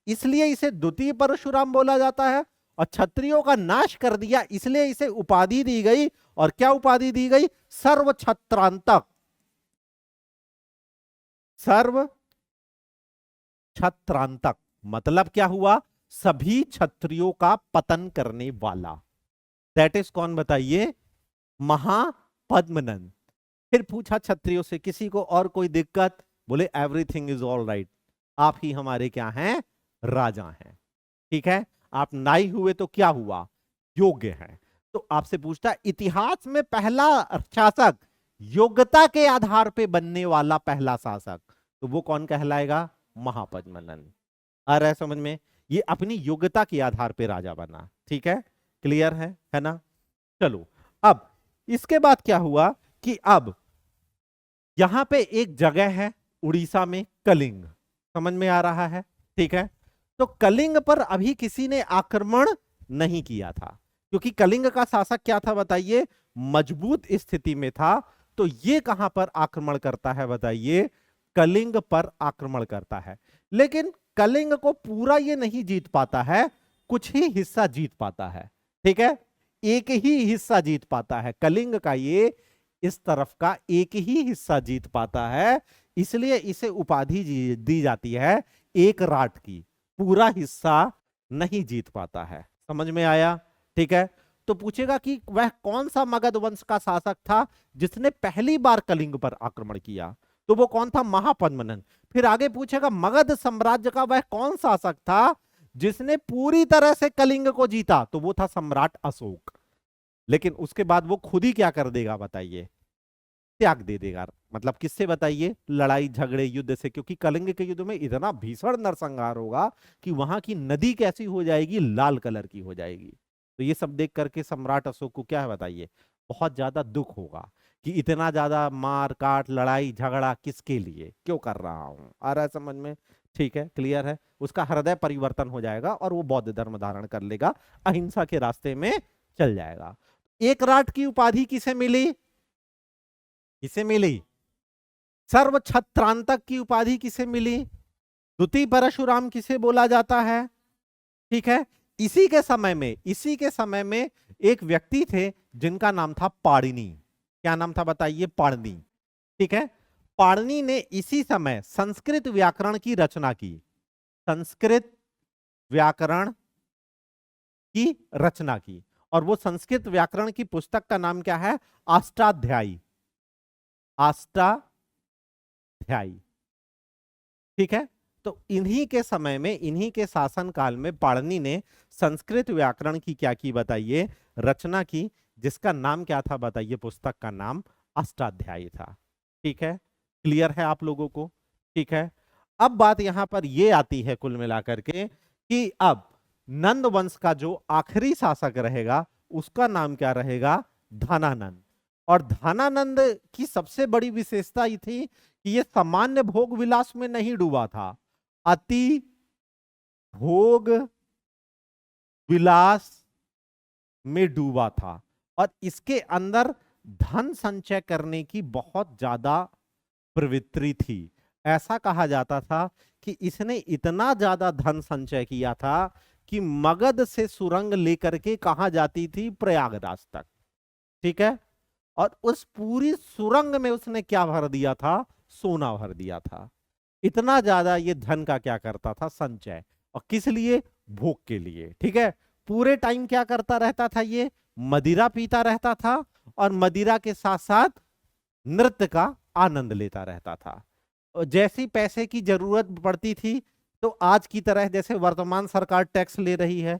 इसलिए इसे द्वितीय परशुराम बोला जाता है। और क्षत्रियों का नाश कर दिया इसलिए इसे उपाधि दी गई। और क्या उपाधि दी गई? सर्व छत्रांतक। सर्व छत्रांतक मतलब क्या हुआ? सभी क्षत्रियों का पतन करने वाला। दैट इज कौन बताइए? महापद्मनंद। फिर पूछा क्षत्रियों से, किसी को और कोई दिक्कत? बोले एवरीथिंग इज ऑल राइट, आप ही हमारे क्या हैं? राजा हैं। ठीक है, आप नाई हुए तो क्या हुआ? योग्य है। तो आपसे पूछता, इतिहास में पहला शासक योग्यता के आधार पे बनने वाला पहला शासक, तो वो कौन कहलाएगा? महापद्मनंद। आ रहा है समझ में? ये अपनी योग्यता के आधार पे राजा बना। ठीक है, क्लियर है ना? चलो, अब इसके बाद क्या हुआ कि अब यहां पे एक जगह है उड़ीसा में, कलिंग। समझ में आ रहा है? ठीक है, तो कलिंग पर अभी किसी ने आक्रमण नहीं किया था, क्योंकि कलिंग का शासक क्या था बताइए? मजबूत स्थिति में था। तो ये कहां पर आक्रमण करता है बताइए? कलिंग पर आक्रमण करता है। लेकिन कलिंग को पूरा ये नहीं जीत पाता है, कुछ ही हिस्सा जीत पाता है। ठीक है, एक ही हिस्सा जीत पाता है कलिंग का, ये इस तरफ का एक ही हिस्सा जीत पाता है। इसलिए इसे उपाधि दी जाती है एक राट की, पूरा हिस्सा नहीं जीत पाता है। समझ में आया? ठीक है, तो पूछेगा कि वह कौन सा मगध वंश का शासक था जिसने पहली बार कलिंग पर आक्रमण किया? तो वो कौन था? महापद्मनंद। फिर आगे पूछेगा मगध साम्राज्य का वह कौन शासक था जिसने पूरी तरह से कलिंग को जीता? तो वो था सम्राट अशोक। लेकिन उसके बाद वो खुद ही क्या कर देगा बताइए? त्याग दे देगा। मतलब किससे बताइए? लड़ाई झगड़े युद्ध से, क्योंकि कलिंग के युद्ध में इतना भीषण नरसंहार होगा कि वहां की नदी कैसी हो जाएगी? लाल कलर की हो जाएगी। तो ये सब देख करके सम्राट अशोक को क्या है बताइए? बहुत ज्यादा दुख होगा कि इतना ज्यादा मार काट लड़ाई झगड़ा किसके लिए, क्यों कर रहा हूं। आ रहा है समझ में? ठीक है, क्लियर है? उसका हृदय परिवर्तन हो जाएगा और वो बौद्ध धर्म धारण कर लेगा, अहिंसा के रास्ते में चल जाएगा। एक राट की उपाधि किसे मिली? किसे मिली? सर्व छत्रांतक की उपाधि किसे मिली? द्वितीय परशुराम किसे बोला जाता है? ठीक है, इसी के समय में एक व्यक्ति थे जिनका नाम था पाणिनि। क्या नाम था बताइए? पाणिनि। ठीक है, पाणिनि ने इसी समय संस्कृत व्याकरण की रचना की। संस्कृत व्याकरण की रचना की। और वो संस्कृत व्याकरण की पुस्तक का नाम क्या है? अष्टाध्यायी। अष्टाध्यायी। ठीक है, तो इन्हीं के समय में, इन्हीं के शासन काल में पाणिनि ने संस्कृत व्याकरण की क्या की बताइए? रचना की, जिसका नाम क्या था बताइए? पुस्तक का नाम अष्टाध्यायी था। ठीक है, क्लियर है आप लोगों को? ठीक है, अब बात यहां पर यह आती है कुल मिलाकर के कि अब नंद वंश का जो आखिरी शासक रहेगा उसका नाम क्या रहेगा? धनानंद। और धनानंद की सबसे बड़ी विशेषता ये थी कि ये सामान्य भोग विलास में नहीं डूबा था, अति भोग विलास में डूबा था। और इसके अंदर धन संचय करने की बहुत ज्यादा प्रवृत्ति थी। ऐसा कहा जाता था कि इसने इतना ज्यादा धन संचय किया था कि मगध से सुरंग लेकर के कहां जाती थी? प्रयागराज तक। ठीक है, और उस पूरी सुरंग में उसने क्या भर दिया था? सोना भर दिया था। इतना ज्यादा ये धन का क्या करता था? संचय। और किस लिए? भोग के लिए। ठीक है, पूरे टाइम क्या करता रहता था? ये मदिरा पीता रहता था और मदिरा के साथ साथ नृत्य का आनंद लेता रहता था। और जैसी पैसे की जरूरत पड़ती थी तो आज की तरह जैसे वर्तमान सरकार टैक्स ले रही है,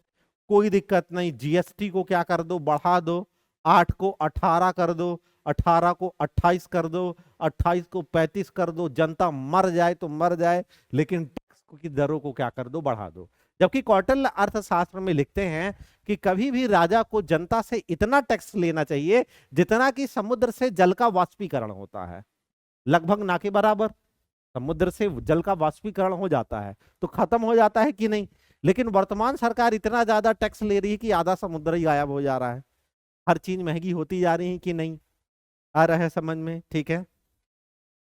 कोई दिक्कत नहीं, जीएसटी को क्या कर दो? बढ़ा दो। 8 को 18 कर दो, 18 को 28 कर दो, 28 को 35 कर दो। जनता मर जाए तो मर जाए, लेकिन टैक्स की दरों को क्या कर दो? बढ़ा दो। जबकि कौटिल्य अर्थशास्त्र में लिखते हैं कि कभी भी राजा को जनता से इतना टैक्स लेना चाहिए जितना कि समुद्र से जल का वाष्पीकरण होता है, लगभग ना के बराबर। समुद्र से जल का वाष्पीकरण हो जाता है तो खत्म हो जाता है कि नहीं? लेकिन वर्तमान सरकार इतना ज्यादा टैक्स ले रही है कि आधा समुद्र ही गायब हो जा रहा है। हर चीज महंगी होती जा रही है कि नहीं? आ रहा है समझ में? ठीक है,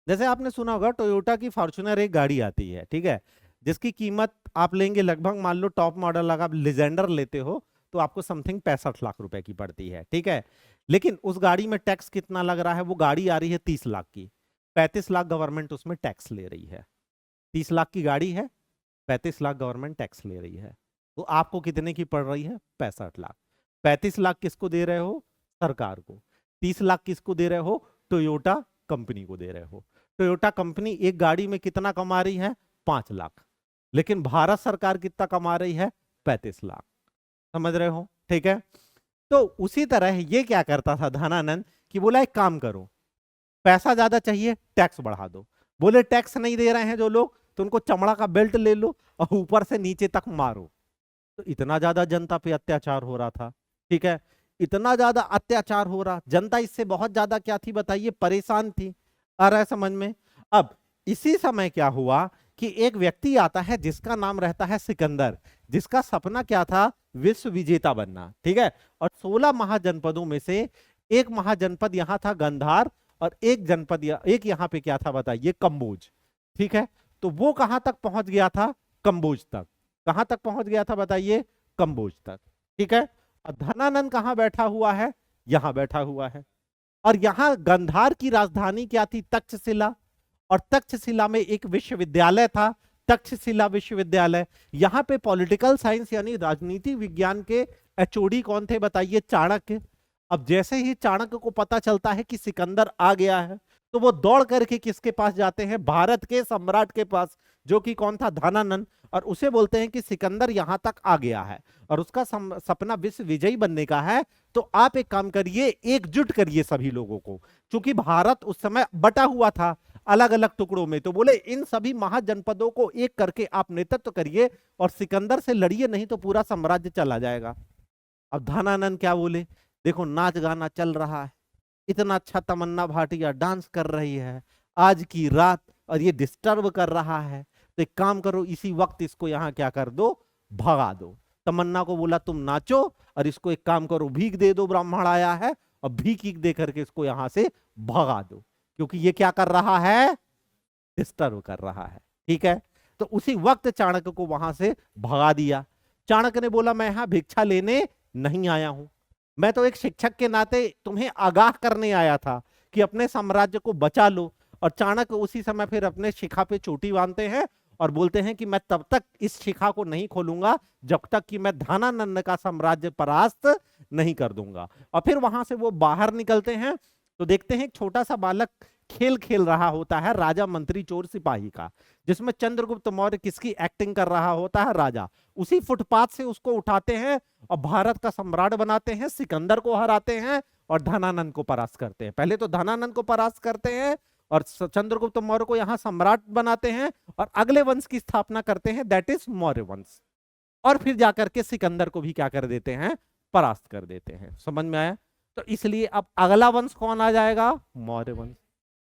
जैसे आपने सुना होगा टोयोटा की फॉर्च्यूनर एक गाड़ी आती है। ठीक है, जिसकी कीमत आप लेंगे लगभग, मान लो टॉप मॉडल अगर आप लिजेंडर लेते हो तो आपको समथिंग 65 लाख रुपए की पड़ती है, ठीक है। लेकिन उस गाड़ी में टैक्स कितना लग रहा है, वो गाड़ी आ रही है 30 लाख की, 35 लाख गवर्नमेंट उसमें टैक्स ले रही है। 30 लाख की गाड़ी है, 35 लाख गवर्नमेंट टैक्स ले रही है, तो आपको कितने की पड़ रही है, 65 लाख। 35 लाख किसको दे रहे हो, सरकार को। 30 लाख किसको दे रहे हो, टोयोटा कंपनी को दे रहे हो। टोयोटा कंपनी एक गाड़ी में कितना कमा रही है, 5 लाख, लेकिन भारत सरकार कितना कमा रही है, 35 लाख। समझ रहे हो, ठीक है। तो उसी तरह ये क्या करता था धनानंद, कि बोला एक काम करो, पैसा ज्यादा चाहिए टैक्स बढ़ा दो। बोले टैक्स नहीं दे रहे हैं जो लोग, तो उनको चमड़ा का बेल्ट ले लो और ऊपर से नीचे तक मारो। तो इतना ज्यादा जनता पे अत्याचार हो रहा था, ठीक है, इतना ज्यादा अत्याचार हो रहा, जनता इससे बहुत ज्यादा क्या थी बताइए, परेशान थी। आ रहा है समझ में। अब इसी समय क्या हुआ कि एक व्यक्ति आता है जिसका नाम रहता है सिकंदर, जिसका सपना क्या था, विश्व विजेता बनना, ठीक है। और 16 महाजनपदों में से एक महाजनपद यहां था गंधार, और एक जनपद एक यहाँ पे क्या था बताइए, कंबोज, ठीक है। तो वो कहां तक पहुंच गया था, कंबोज तक। कहां तक पहुंच गया था बताइए, कंबोज तक, ठीक है। और धनानंद कहां बैठा हुआ है, यहां बैठा हुआ है। और यहां गंधार की राजधानी क्या थी, तक्षशिला। और तक्षशिला में एक विश्वविद्यालय था, तक्षशिला विश्वविद्यालय। यहां पे पॉलिटिकल साइंस यानी राजनीति विज्ञान के एचओडी कौन थे बताइए, चाणक्य। अब जैसे ही चाणक्य को पता चलता है कि सिकंदर आ गया है, तो वो दौड़ करके किसके पास जाते हैं, भारत के सम्राट के पास, जो कि कौन था, धनानंद। और उसे बोलते हैं कि सिकंदर यहां तक आ गया है और उसका सपना विश्व विजयी बनने का है, तो आप एक काम करिए, एकजुट करिए सभी लोगों को। क्योंकि भारत उस समय बटा हुआ था अलग अलग टुकड़ों में, तो बोले इन सभी महाजनपदों को एक करके आप नेतृत्व करिए और सिकंदर से लड़िए, नहीं तो पूरा साम्राज्य चला जाएगा। अब धनानंद क्या बोले, देखो नाच गाना चल रहा है, इतना अच्छा तमन्ना भाटिया डांस कर रही है आज की रात, और ये डिस्टर्ब कर रहा है, तो एक काम करो, इसी वक्त इसको यहाँ क्या कर दो, भगा दो। तमन्ना को बोला तुम नाचो, और इसको एक काम करो, भीख दे दो, ब्राह्मण आया है, और भीख दे करके इसको यहां से भगा दो, क्योंकि ये क्या कर रहा है, डिस्टर्ब कर रहा है, ठीक है। तो उसी वक्त चाणक्य को वहां से भगा दिया। चाणक्य ने बोला मैं यहां भिक्षा लेने नहीं आया हूं, मैं तो एक शिक्षक के नाते तुम्हें आगाह करने आया था कि अपने साम्राज्य को बचा लो। और चाणक्य उसी समय फिर अपने शिखा पे चोटी बांधते हैं और बोलते हैं कि मैं तब तक इस शिखा को नहीं खोलूंगा जब तक कि मैं धनानंद का साम्राज्य परास्त नहीं कर दूंगा। और फिर वहां से वो बाहर निकलते हैं, तो देखते हैं एक छोटा सा बालक खेल खेल रहा होता है, राजा मंत्री चोर सिपाही का, जिसमें चंद्रगुप्त मौर्य किसकी एक्टिंग कर रहा होता है, राजा। उसी फुटपाथ से उसको उठाते हैं और भारत का सम्राट बनाते हैं, सिकंदर को हराते हैं और धनानंद को परास्त करते हैं। पहले तो धनानंद को परास्त करते हैं और चंद्रगुप्त मौर्य को यहां सम्राट बनाते हैं, और अगले वंश की स्थापना करते हैं, दैट इज मौर्य वंश। और फिर जाकर के सिकंदर को भी क्या कर देते हैं, परास्त कर देते हैं। समझ में आया। तो इसलिए अब अगला वंश कौन आ जाएगा, मौर्य वंश।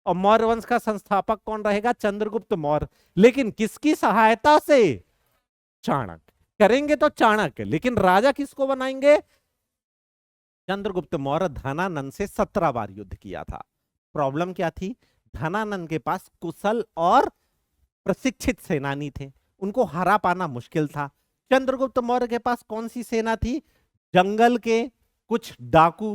और मौर्य वंश का संस्थापक कौन रहेगा, चंद्रगुप्त मौर्य। लेकिन किसकी सहायता से, चाणक्य। करेंगे तो चाणक्य, लेकिन राजा किसको बनाएंगे, चंद्रगुप्त मौर्य। धनानंद से 17 बार युद्ध किया था। प्रॉब्लम क्या थी, धनानंद के पास कुशल और प्रशिक्षित सेनानी थे, उनको हरा पाना मुश्किल था। चंद्रगुप्त मौर्य के पास कौन सी सेना थी, जंगल के कुछ डाकू,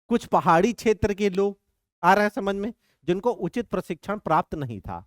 कुछ पहाड़ी क्षेत्र के लोग, आ रहा है समझ में, जिनको उचित प्रशिक्षण प्राप्त नहीं था।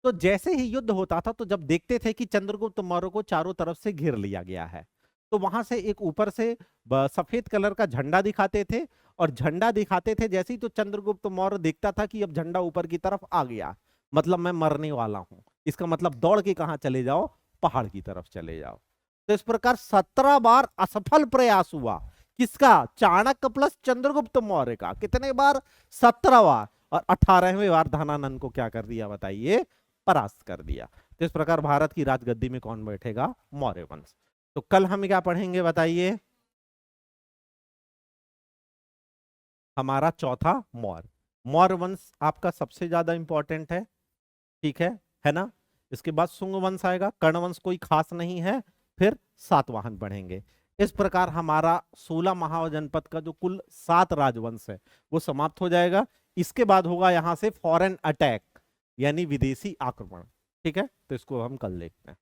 तो जैसे ही युद्ध होता था, तो जब देखते थे कि चंद्रगुप्त मौर्य को चारों तरफ से घेर लिया गया है, तो वहां से एक ऊपर से सफेद कलर का झंडा दिखाते थे, और झंडा दिखाते थे जैसे ही, तो चंद्रगुप्त मौर्य देखता था कि अब झंडा ऊपर की तरफ आ गया, मतलब मैं मरने वाला हूं, इसका मतलब दौड़ के कहां चले जाओ, पहाड़ की तरफ चले जाओ। तो इस प्रकार 17 बार असफल प्रयास हुआ, किसका, चाणक्य प्लस चंद्रगुप्त मौर्य का। कितने बार, 17 बार। और 18वें बार धनानंद को क्या कर दिया बताइए, परास्त कर दिया। तो इस प्रकार भारत की राजगद्दी में कौन बैठेगा, मौर्य वंश। तो कल हम क्या पढ़ेंगे बताइए, हमारा चौथा मौर्य। मौर्य वंश आपका सबसे ज्यादा इंपॉर्टेंट है, ठीक है ना। इसके बाद शुंग वंश आएगा, कर्ण वंश कोई खास नहीं है, फिर सातवाहन बढ़ेंगे। इस प्रकार हमारा 16 महाजनपद का जो कुल 7 राजवंश है वो समाप्त हो जाएगा। इसके बाद होगा यहां से फॉरेन अटैक, यानी विदेशी आक्रमण। ठीक है, तो इसको हम कल देखते हैं।